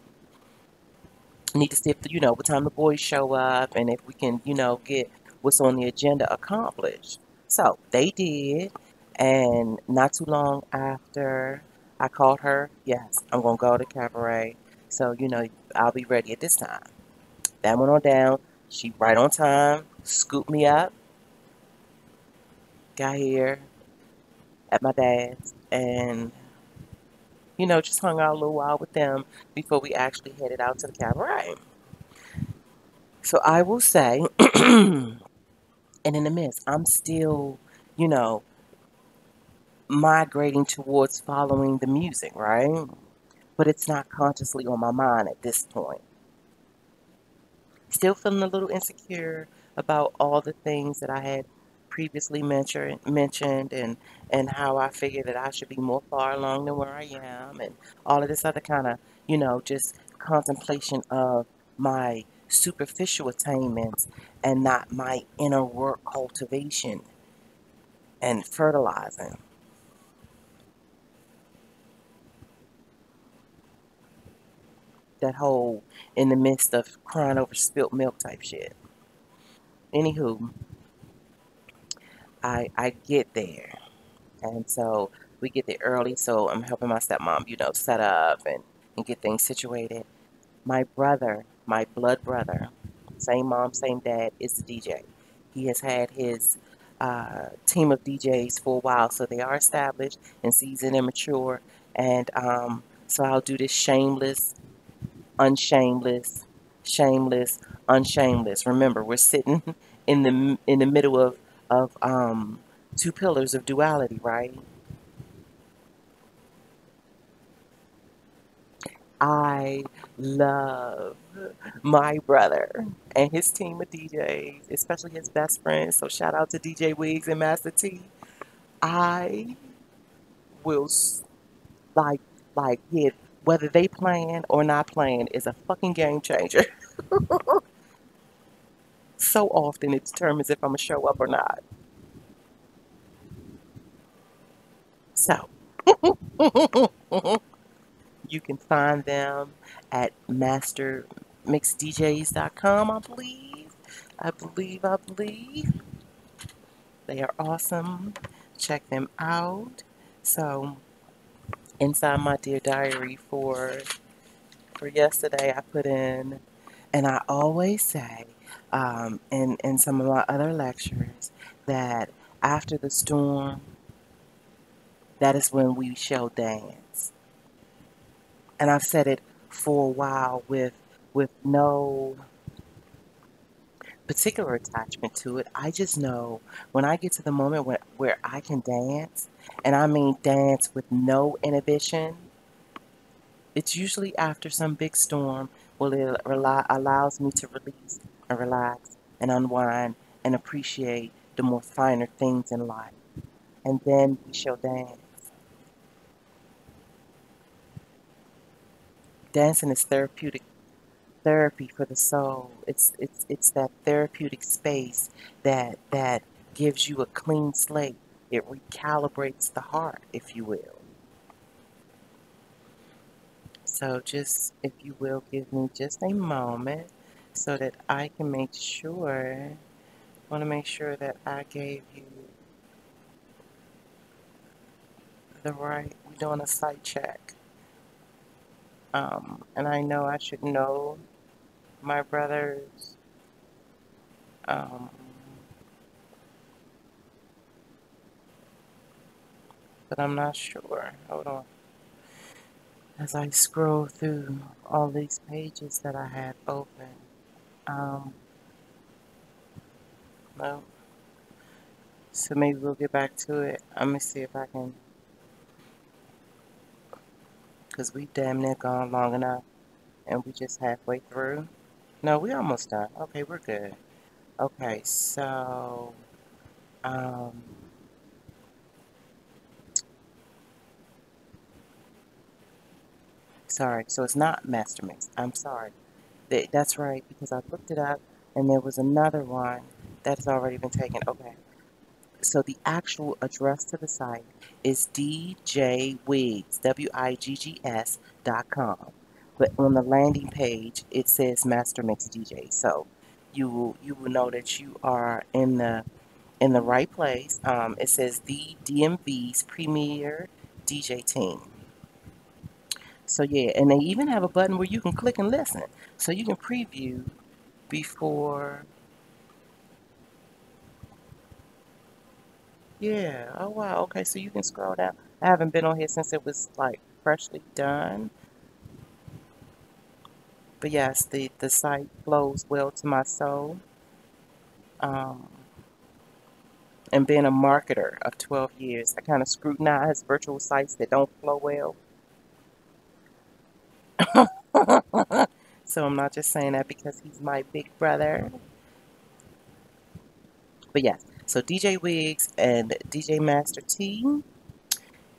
Need to see if, what time the boys show up and if we can, get what's on the agenda accomplished. So they did. And not too long after I called her, yes, I'm going to go to cabaret. So, I'll be ready at this time. That went on down. She right on time, scooped me up, got here at my dad's, and, just hung out a little while with them before we actually headed out to the cabaret. So I will say, and in the midst, I'm still, you know, migrating towards following the music, right? But it's not consciously on my mind at this point. Still feeling a little insecure about all the things that I had previously mentioned and how I figured that I should be more far along than where I am and all of this other kind of, just contemplation of my superficial attainments and not my inner work cultivation and fertilizing. That whole in the midst of crying over spilt milk type shit. Anywho, I get there. And so we get there early, so I'm helping my stepmom, set up and get things situated. My brother, my blood brother, same mom, same dad, is the DJ. He has had his team of DJs for a while, so they are established and seasoned and mature. And so I'll do this unshameless, shameless, unshameless. Remember, we're sitting in the middle of two pillars of duality, right? I love my brother and his team of DJs, especially his best friends. So shout out to DJ Wiggs and Master T. I will like yeah, whether they playing or not playing is a fucking game changer. So often it determines if I'm gonna show up or not. So you can find them at mastermixdjs.com, I believe. I believe. They are awesome. Check them out. So, inside my dear diary for yesterday, I put in, and I always say, in some of my other lectures, that after the storm, that is when we shall dance. And I've said it for a while with no particular attachment to it. I just know when I get to the moment where I can dance, and I mean dance with no inhibition, it's usually after some big storm where it allows me to release and relax and unwind and appreciate the more finer things in life. And then we shall dance. Dancing is therapy for the soul. It's that therapeutic space that gives you a clean slate. It recalibrates the heart, if you will. So just, if you will, give me just a moment so that I can make sure, want to make sure that I gave you the right, we're doing a site check. And I know I should know my brother's, um, but I'm not sure. Hold on. As I scroll through all these pages that I had open. Um, no. So maybe we'll get back to it. Let me see if I can, because we damn near gone long enough and we just halfway through. No, we almost done. Okay, we're good. Okay, so, um, sorry. So it's not Master Mix. I'm sorry. That's right, because I looked it up and there was another one that has already been taken. Okay. So the actual address to the site is djwiggs, WIGGS.com, but on the landing page it says Master Mix DJ. So you will know that you are in the right place. It says the DMV's premier DJ team. So yeah, and they even have a button where you can click and listen, so you can preview before. Yeah. Oh wow. Okay. So you can scroll down. I haven't been on here since it was like freshly done. But yes, the site flows well to my soul. Um, and being a marketer of 12 years, I kind of scrutinize virtual sites that don't flow well. So I'm not just saying that because he's my big brother. But yes, so DJ Wiggs and DJ Master T,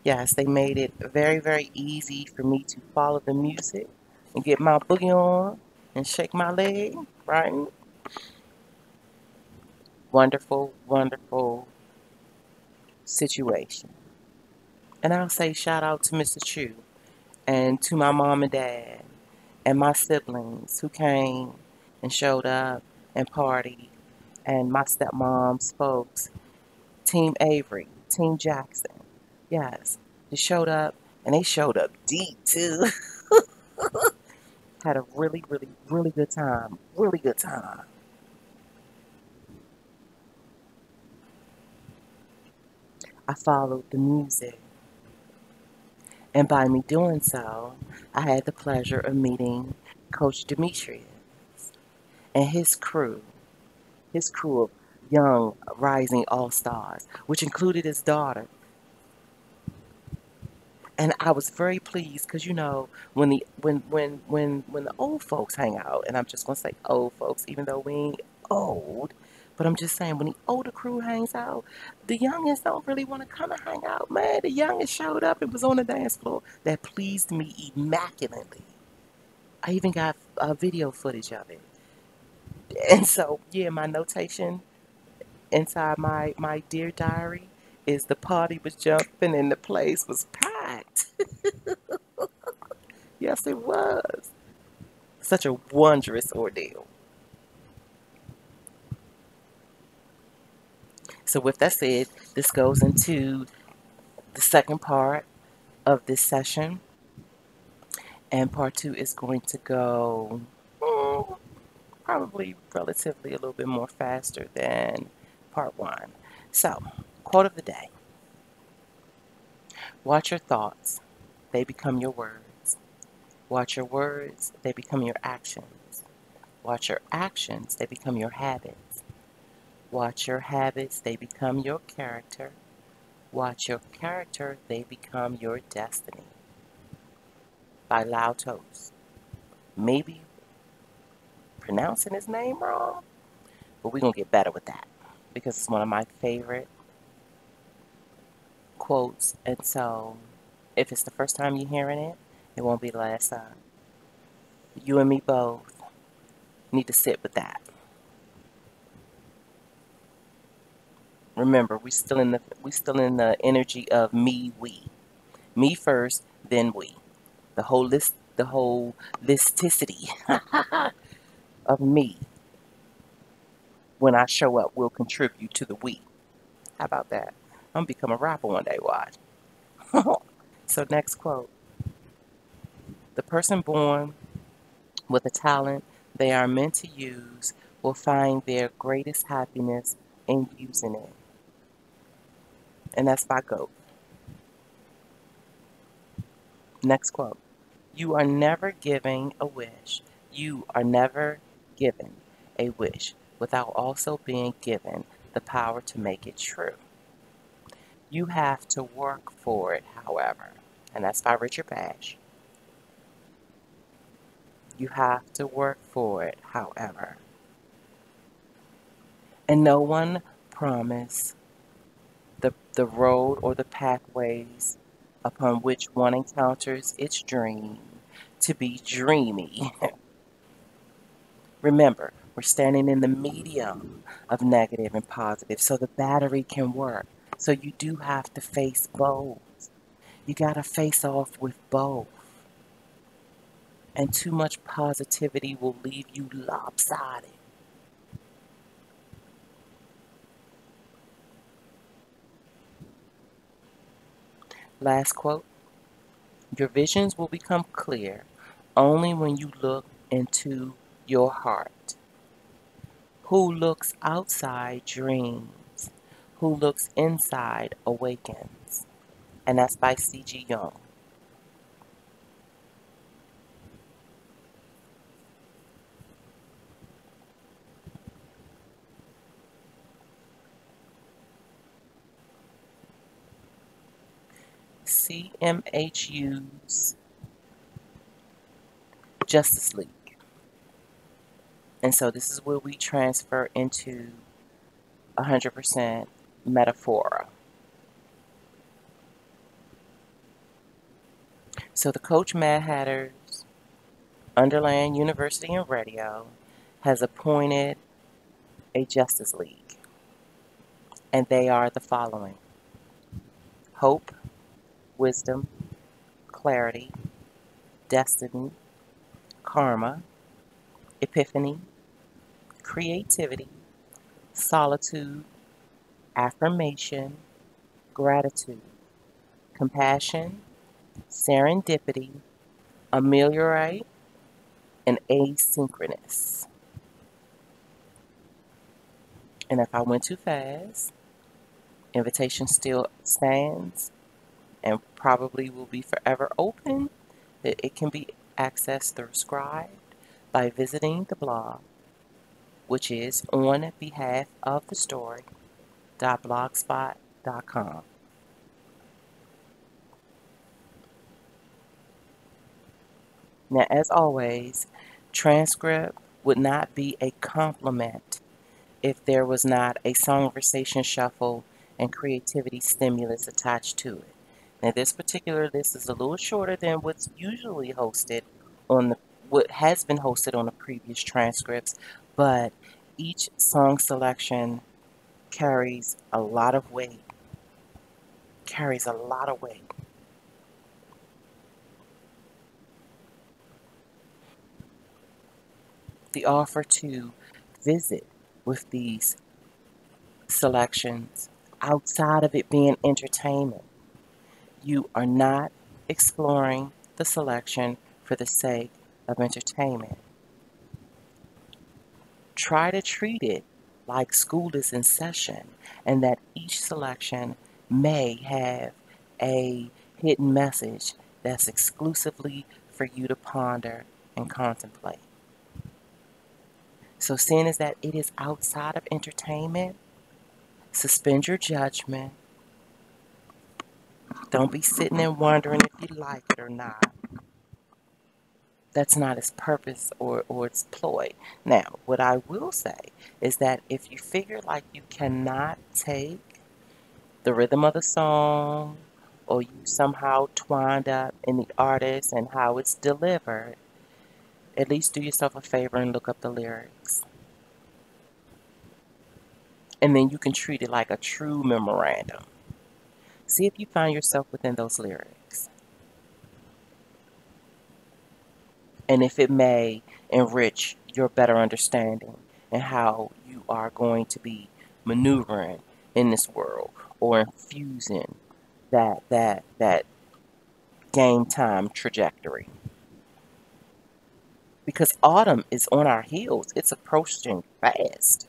yes, they made it very, very easy for me to follow the music and get my boogie on and shake my leg, right? Wonderful, wonderful situation. And I'll say shout out to Mr. Chu and to my mom and dad and my siblings who came and showed up and partied, and my stepmom's folks, Team Avery, Team Jackson. Yes, they showed up, and they showed up deep too. Had a really, really, really good time. Really good time. I followed the music, and by me doing so, I had the pleasure of meeting Coach Demetrius and his crew of young rising all stars, which included his daughter. And I was very pleased because when the old folks hang out, and I'm just gonna say old folks, even though we ain't old, but I'm just saying when the older crew hangs out, the youngest don't really want to come and hang out. Man, the youngest showed up and was on the dance floor. That pleased me immaculately. I even got video footage of it. And so, yeah, my notation inside my dear diary is the party was jumping and the place was packed. Yes, it was. Such a wondrous ordeal. So, with that said, this goes into the second part of this session, and part two is going to go probably relatively a little bit more faster than part one. So, quote of the day: watch your thoughts, they become your words. Watch your words, they become your actions. Watch your actions, they become your habits. Watch your habits, they become your character. Watch your character, they become your destiny. By Loud Toast. Maybe pronouncing his name wrong, but we're going to get better with that because it's one of my favorite quotes. And so, if it's the first time you're hearing it, it won't be the last time. You and me both need to sit with that. Remember, we still in the energy of me, we. Me first, then we. The whole listicity of me when I show up will contribute to the we. How about that? I'm gonna become a rapper one day, watch. So next quote. The person born with a talent they are meant to use will find their greatest happiness in using it. And that's by GOAT. Next quote. You are never giving a wish. You are never given a wish without also being given the power to make it true. You have to work for it, however. And that's by Richard Bash. You have to work for it, however. And no one promised the road or the pathways upon which one encounters its dream to be dreamy. Remember, we're standing in the medium of negative and positive so the battery can work. So you do have to face both. You got to face off with both. And too much positivity will leave you lopsided. Last quote. Your visions will become clear only when you look into your heart. Who looks outside dreams. Who looks inside awakens. And that's by C.G. Jung. CMHU's Justice League. And so this is where we transfer into 100% metaphora. So the Coach-Madd-Hattery's Underland University and Radio has appointed a Justice League. And they are the following: hope, wisdom, clarity, destiny, karma, epiphany, creativity, solitude, affirmation, gratitude, compassion, serendipity, ameliorate, and asynchronous. And if I went too fast, invitation still stands and probably will be forever open. It can be accessed through Scribe by visiting the blog, which is on behalf of the story.blogspot.com. Now, as always, transcript would not be a compliment if there was not a songversation shuffle and creativity stimulus attached to it. Now, this particular list is a little shorter than what's usually hosted on what has been hosted on the previous transcripts, but each song selection carries a lot of weight. Carries a lot of weight. The offer to visit with these selections outside of it being entertainment. You are not exploring the selection for the sake of entertainment. Try to treat it like school is in session and that each selection may have a hidden message that's exclusively for you to ponder and contemplate. So, seeing as that it is outside of entertainment, suspend your judgment. Don't be sitting and wondering if you like it or not. That's not its purpose or its ploy. Now, what I will say is that if you figure like you cannot take the rhythm of the song or you somehow twined up in the artist and how it's delivered, at least do yourself a favor and look up the lyrics. And then you can treat it like a true memorandum. See if you find yourself within those lyrics. And if it may enrich your better understanding and how you are going to be maneuvering in this world or infusing that game time trajectory. Because autumn is on our heels. It's approaching fast.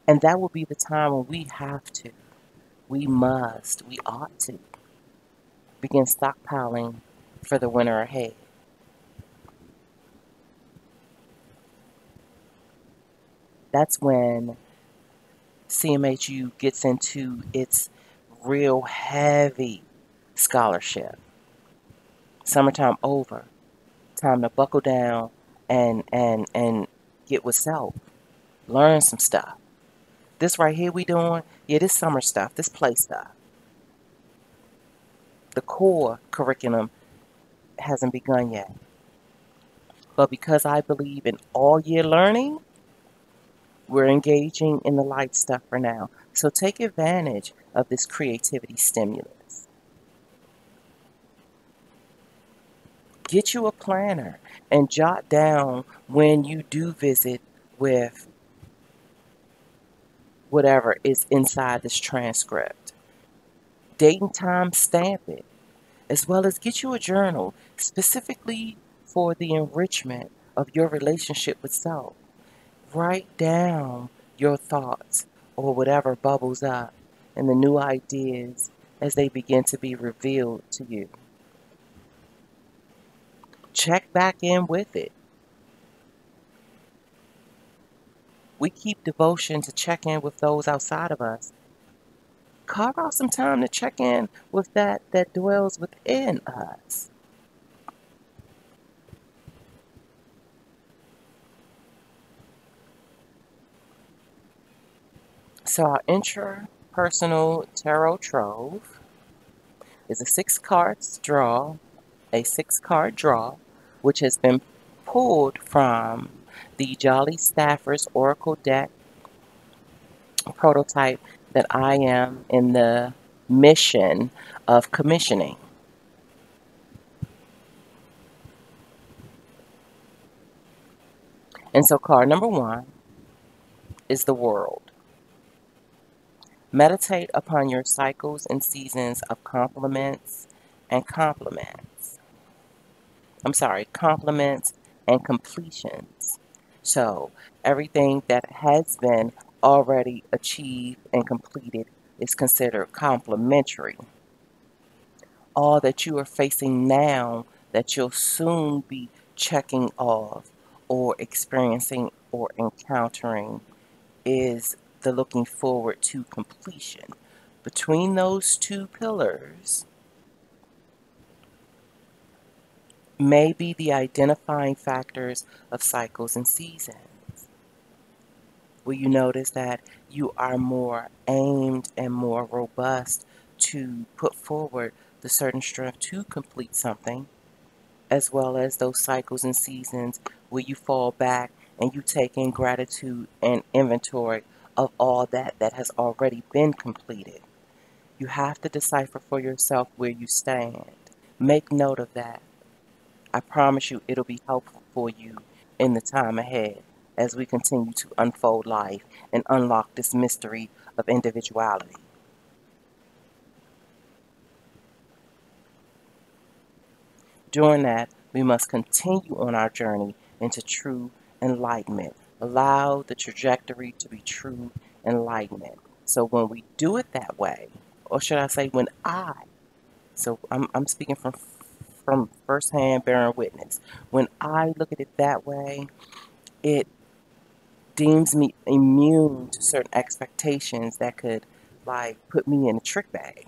And that will be the time when we have to, we must, we ought to begin stockpiling for the winter ahead. That's when CMHU gets into its real heavy scholarship. Summertime over. Time to buckle down and get with self. Learn some stuff. This right here we doing, yeah, this summer stuff, this play stuff. The core curriculum hasn't begun yet. But because I believe in all year learning, we're engaging in the light stuff for now. So take advantage of this creativity stimulus. Get you a planner and jot down when you do visit with whatever is inside this transcript. Date and time, stamp it, as well as get you a journal specifically for the enrichment of your relationship with self. Write down your thoughts or whatever bubbles up and the new ideas as they begin to be revealed to you. Check back in with it. We keep devotion to check in with those outside of us. Carve out some time to check in with that dwells within us. So our intrapersonal tarot trove is a six card draw, which has been pulled from the Jolly Staffers Oracle deck prototype that I am in the mission of commissioning. And so card number one is the world. Meditate upon your cycles and seasons of compliments and compliments. I'm sorry, compliments and completions. So everything that has been already achieved and completed is considered complimentary. All that you are facing now that you'll soon be checking off or experiencing or encountering is the looking forward to completion. Between those two pillars may be the identifying factors of cycles and seasons. Will you notice that you are more aimed and more robust to put forward the certain strength to complete something, as well as those cycles and seasons where you fall back and you take in gratitude and inventory of all that has already been completed. You have to decipher for yourself where you stand. Make note of that. I promise you it'll be helpful for you in the time ahead as we continue to unfold life and unlock this mystery of individuality. During that, we must continue on our journey into true enlightenment. Allow the trajectory to be true enlightenment. So when we do it that way, or should I say I'm speaking from firsthand bearing witness. When I look at it that way, it deems me immune to certain expectations that could like put me in a trick bag.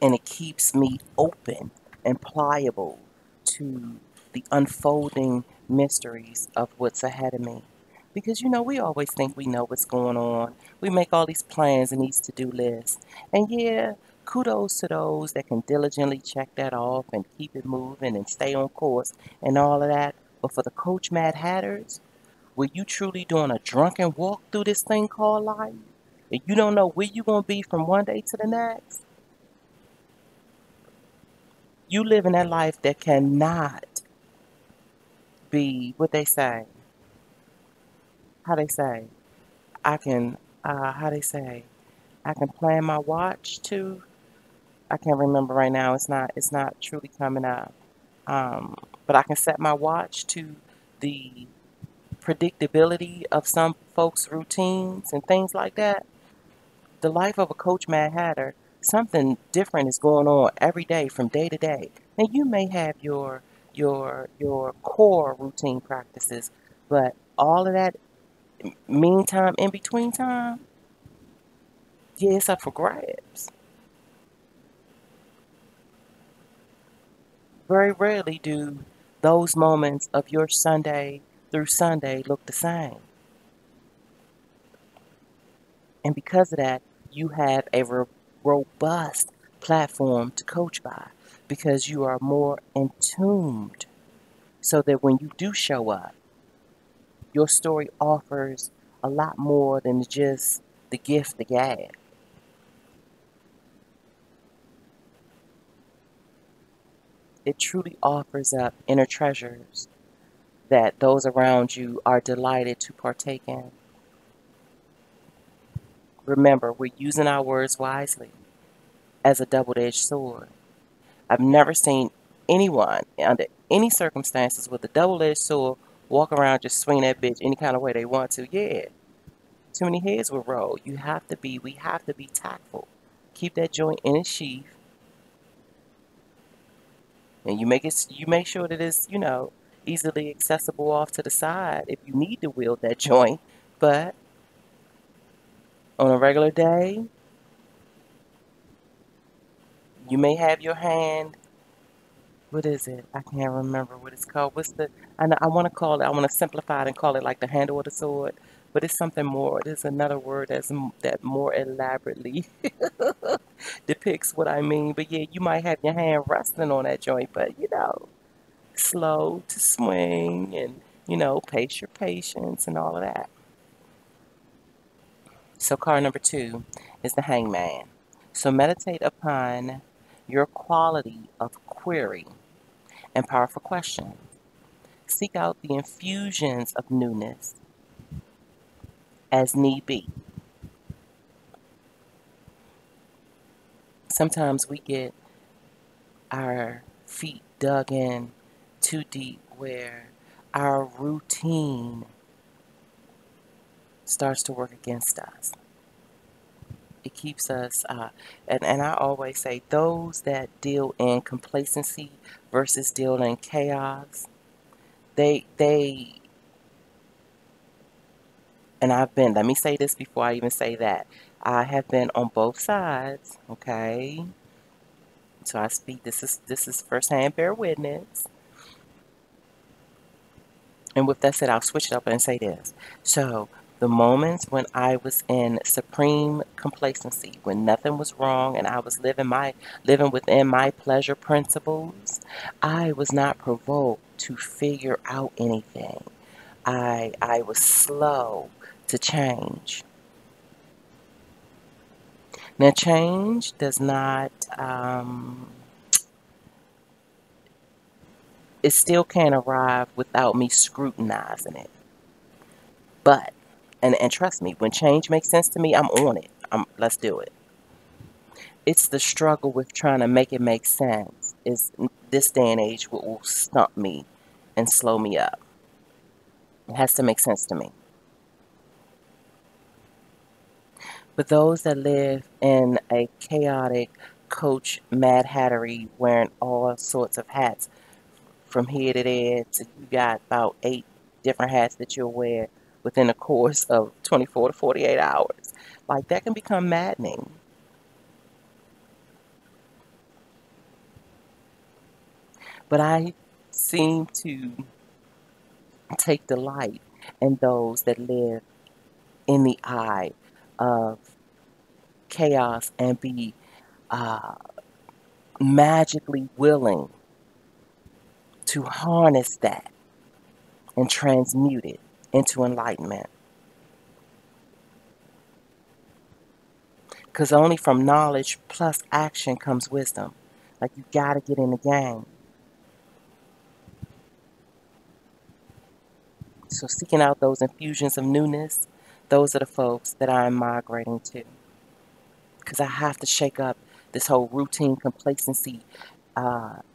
And it keeps me open and pliable to the unfolding mysteries of what's ahead of me. Because we always think we know what's going on. We make all these plans and these to-do lists. And yeah, kudos to those that can diligently check that off and keep it moving and stay on course and all of that. But for the Coach-Madd-Hatters, were you truly doing a drunken walk through this thing called life? And you don't know where you're going to be from one day to the next? You live in that life that cannot be what they say. How they say, I can, how they say, I can plan my watch to. I can't remember right now. It's not truly coming up. But I can set my watch to the predictability of some folks' routines and things like that. The life of a Coach-Madd-Hatter, something different is going on every day from day to day. And you may have your core routine practices, but all of that meantime, in between time, yeah, it's up for grabs. Very rarely do those moments of your Sunday through Sunday look the same. And because of that, you have a robust platform to coach by because you are more entombed so that when you do show up, your story offers a lot more than just the gift, the gab. It truly offers up inner treasures that those around you are delighted to partake in. Remember, we're using our words wisely as a double-edged sword. I've never seen anyone under any circumstances with a double-edged sword walk around just swing that bitch any kind of way they want to. Yeah, too many heads will roll. We have to be tactful. Keep that joint in its sheath, and you make sure that it's, easily accessible off to the side if you need to wield that joint. But on a regular day, you may have your hand. What is it? I can't remember what it's called. I want to call it, I want to simplify it and call it like the handle of the sword, but it's something more. There's another word that more elaborately depicts what I mean. But yeah, you might have your hand resting on that joint, but slow to swing and, pace your patience and all of that. So card number 2 is the hangman. So meditate upon your quality of query and powerful question. Seek out the infusions of newness as need be. Sometimes we get our feet dug in too deep where our routine starts to work against us. It keeps us, and I always say, those that deal in complacency versus deal in chaos, they and let me say this before I even say that. I have been on both sides, okay? So I speak, this is firsthand, bear witness. And with that said, I'll switch it up and say this. So the moments when I was in supreme complacency, when nothing was wrong and I was living within my pleasure principles, I was not provoked to figure out anything. I was slow to change. Now, change does not, it still can't arrive without me scrutinizing it. But, and trust me, when change makes sense to me, I'm on it. Let's do it. It's the struggle with trying to make it make sense is this day and age what will stump me and slow me up. It has to make sense to me. But those that live in a chaotic Coach-Madd-Hattery wearing all sorts of hats from here to there, so you got about 8 different hats that you'll wear within a course of 24 to 48 hours. Like, that can become maddening. But I seem to take delight in those that live in the eye of chaos and be uh, magically willing to harness that and transmute it into enlightenment. Because only from knowledge plus action comes wisdom. Like, you got to get in the game. So seeking out those infusions of newness, those are the folks that I'm migrating to. Because I have to shake up this whole routine complacency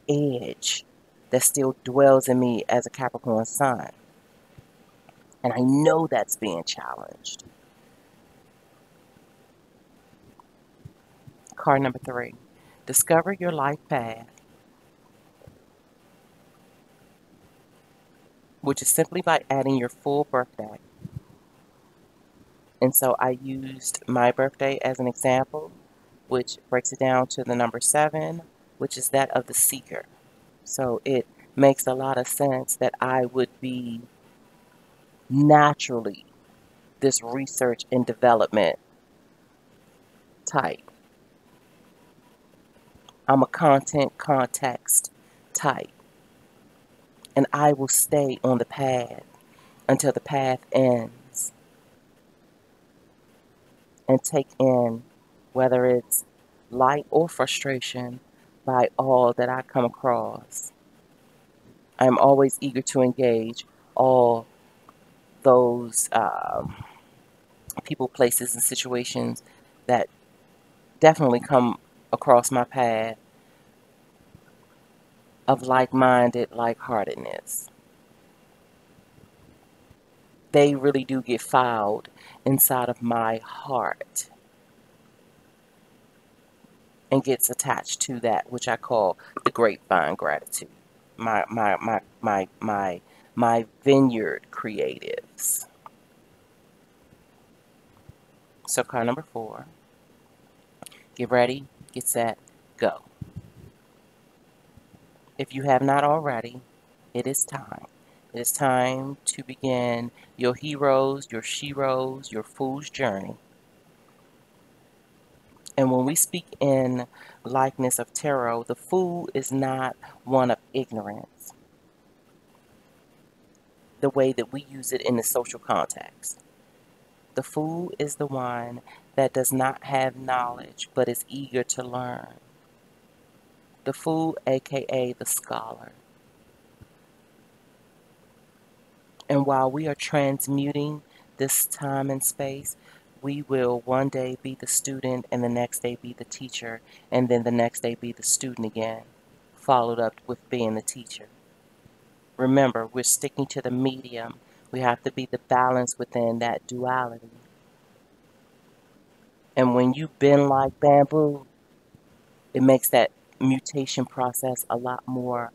edge that still dwells in me as a Capricorn sun. And I know that's being challenged. Card number 3. Discover your life path, which is simply by adding your full birthday. And so I used my birthday as an example, which breaks it down to the number 7, which is that of the seeker. So it makes a lot of sense that I would be naturally this research and development type. I'm a content context type. And I will stay on the path until the path ends and take in, whether it's light or frustration, by all that I come across. I am always eager to engage all those people, places, and situations that definitely come across my path of like-minded, like-heartedness. They really do get filed inside of my heart and gets attached to that which I call the grapevine gratitude. My vineyard creatives. So card number 4. Get ready, get set, go. If you have not already, it is time. It is time to begin your heroes, your sheroes, your fool's journey. And when we speak in likeness of tarot, the fool is not one of ignorance, the way that we use it in the social context. The fool is the one that does not have knowledge but is eager to learn. The fool, aka the scholar. And while we are transmuting this time and space, we will one day be the student and the next day be the teacher and then the next day be the student again, followed up with being the teacher. Remember, we're sticking to the medium. We have to be the balance within that duality. And when you bend like bamboo, it makes that mutation process a lot more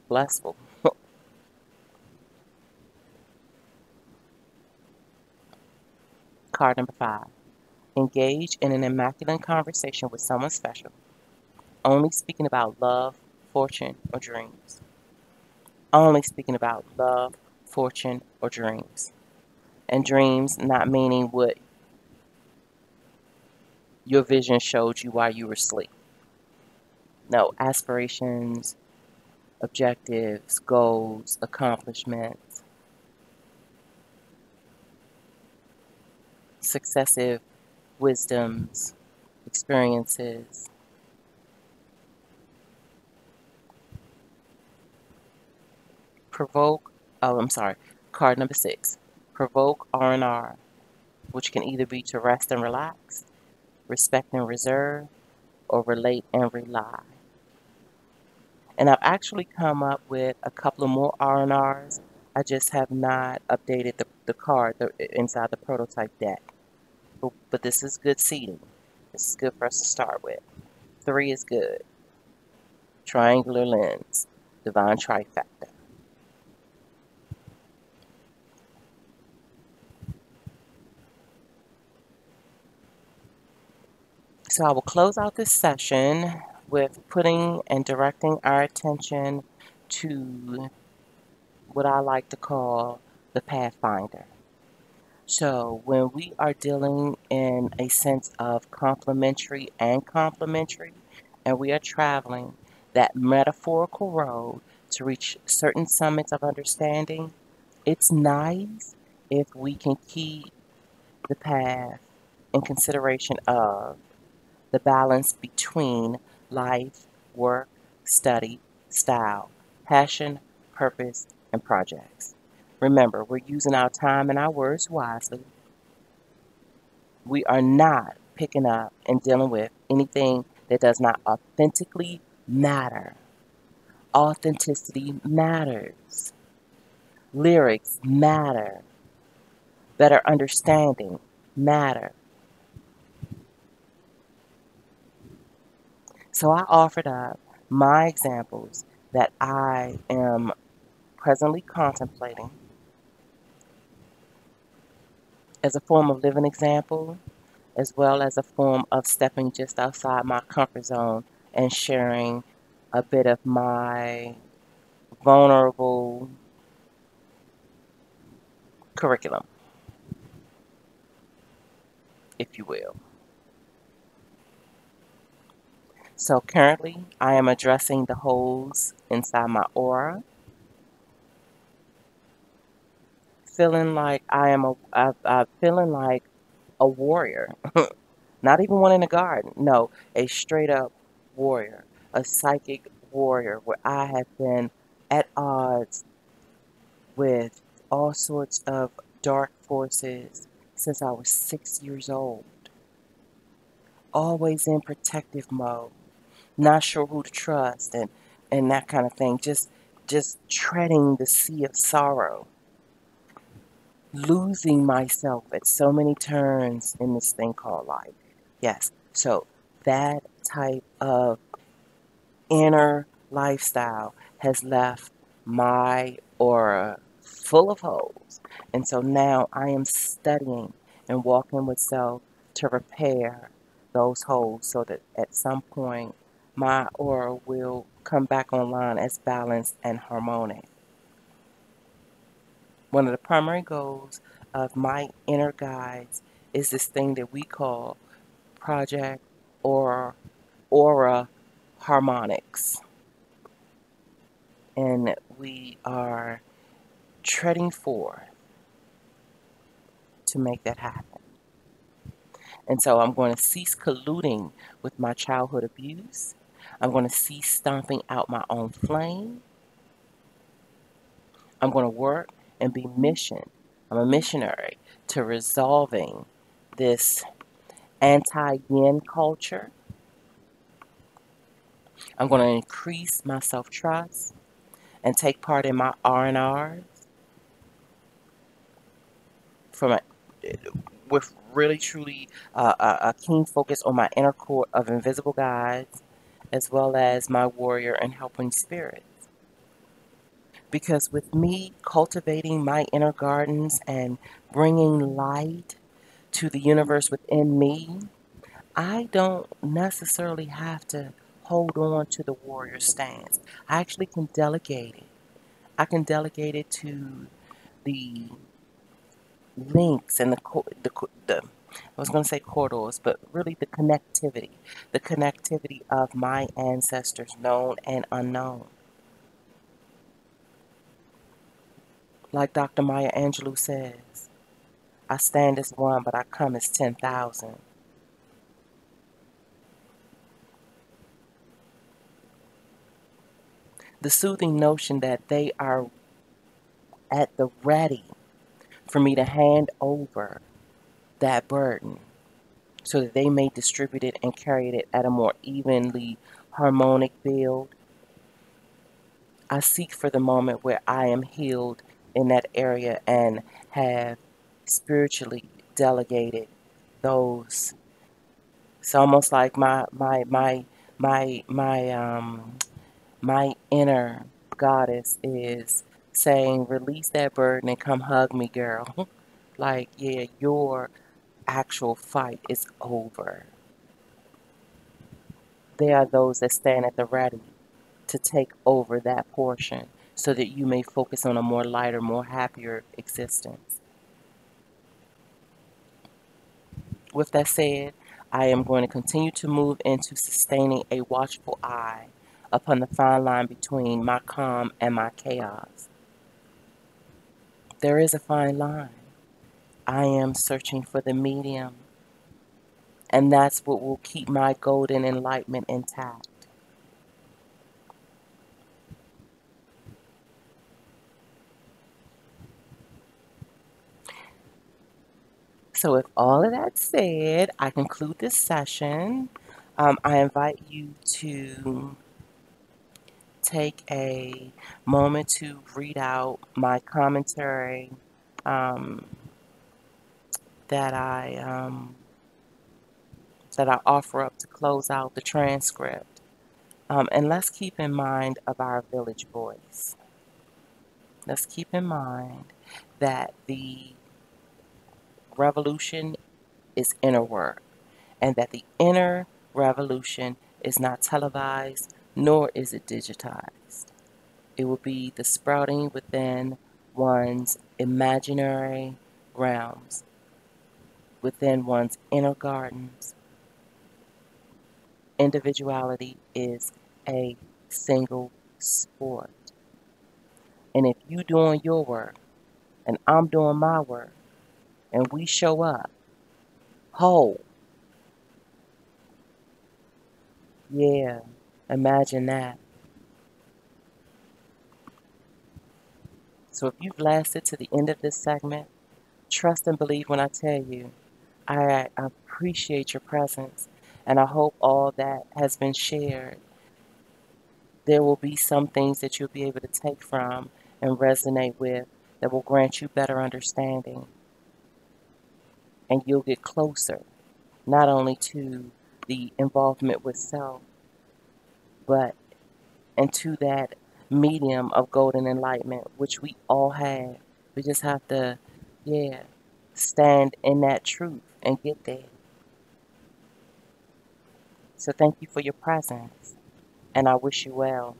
blissful. Card number 5. Engage in an immaculate conversation with someone special, only speaking about love, fortune, or dreams. Only speaking about love, fortune, or dreams. And dreams not meaning what your vision showed you while you were asleep. No, aspirations, objectives, goals, accomplishments, successive wisdoms, experiences. Provoke, oh, I'm sorry, card number 6. Provoke R&R, which can either be to rest and relax, respect and reserve, or relate and rely. And I've actually come up with a couple of more R&Rs. I just have not updated the card inside the prototype deck. But this is good seeding. This is good for us to start with. 3 is good. Triangular lens, divine trifecta. So I will close out this session with putting and directing our attention to what I like to call the Pathfinder. So when we are dealing in a sense of complementary and complementary, and we are traveling that metaphorical road to reach certain summits of understanding, it's nice if we can keep the path in consideration of the balance between life, work, study, style, passion, purpose, and projects. Remember, we're using our time and our words wisely. We are not picking up and dealing with anything that does not authentically matter. Authenticity matters. Lyrics matter. Better understanding matter. So I offered up my examples that I am presently contemplating as a form of living example, as well as a form of stepping just outside my comfort zone and sharing a bit of my vulnerable curriculum, if you will. So currently, I am addressing the holes inside my aura, feeling like I'm feeling like a warrior, Not even one in the garden. No, a straight up warrior, a psychic warrior where I have been at odds with all sorts of dark forces since I was 6 years old. Always in protective mode, not sure who to trust and that kind of thing. Just treading the sea of sorrow, losing myself at so many turns in this thing called life. Yes. So that type of inner lifestyle has left my aura full of holes. And so now I am studying and walking with self to repair those holes so that at some point my aura will come back online as balanced and harmonic. One of the primary goals of my inner guides is this thing that we call project or aura harmonics. And we are treading forth to make that happen. And so I'm going to cease colluding with my childhood abuse. I'm going to cease stomping out my own flame. I'm going to work and be mission. I'm a missionary to resolving this anti-yin culture. I'm going to increase my self-trust and take part in my R&Rs from a, with really truly a keen focus on my inner core of invisible guides as well as my warrior and helping spirits. Because with me cultivating my inner gardens and bringing light to the universe within me, I don't necessarily have to hold on to the warrior stance. I actually can delegate it. I can delegate it to the links and the I was going to say corridors, but really the connectivity of my ancestors, known and unknown. Like Dr. Maya Angelou says, I stand as one, but I come as 10,000. The soothing notion that they are at the ready for me to hand over that burden so that they may distribute it and carry it at a more evenly harmonic build. I seek for the moment where I am healed in that area and have spiritually delegated those. It's almost like my inner goddess is saying, release that burden and come hug me, girl. Like, yeah, your actual fight is over. There are those that stand at the ready to take over that portion so that you may focus on a more lighter, more happier existence. With that said, I am going to continue to move into sustaining a watchful eye upon the fine line between my calm and my chaos. There is a fine line. I am searching for the medium, and that's what will keep my golden enlightenment intact. So, with all of that said, I conclude this session. I invite you to take a moment to read out my commentary um, that I offer up to close out the transcript. And let's keep in mind of our village voice. Let's keep in mind that the revolution is inner work, and that the inner revolution is not televised, nor is it digitized. It will be the sprouting within one's imaginary realms, within one's inner gardens. Individuality is a single sport. And if you doing your work and I'm doing my work and we show up whole, Yeah, imagine that. So if you've lasted to the end of this segment, trust and believe when I tell you, I appreciate your presence, and I hope all that has been shared, there will be some things that you'll be able to take from and resonate with that will grant you better understanding, and you'll get closer, not only to the involvement with self, but into that medium of golden enlightenment, which we all have. We just have to, yeah, stand in that truth and get there. So thank you for your presence, and I wish you well.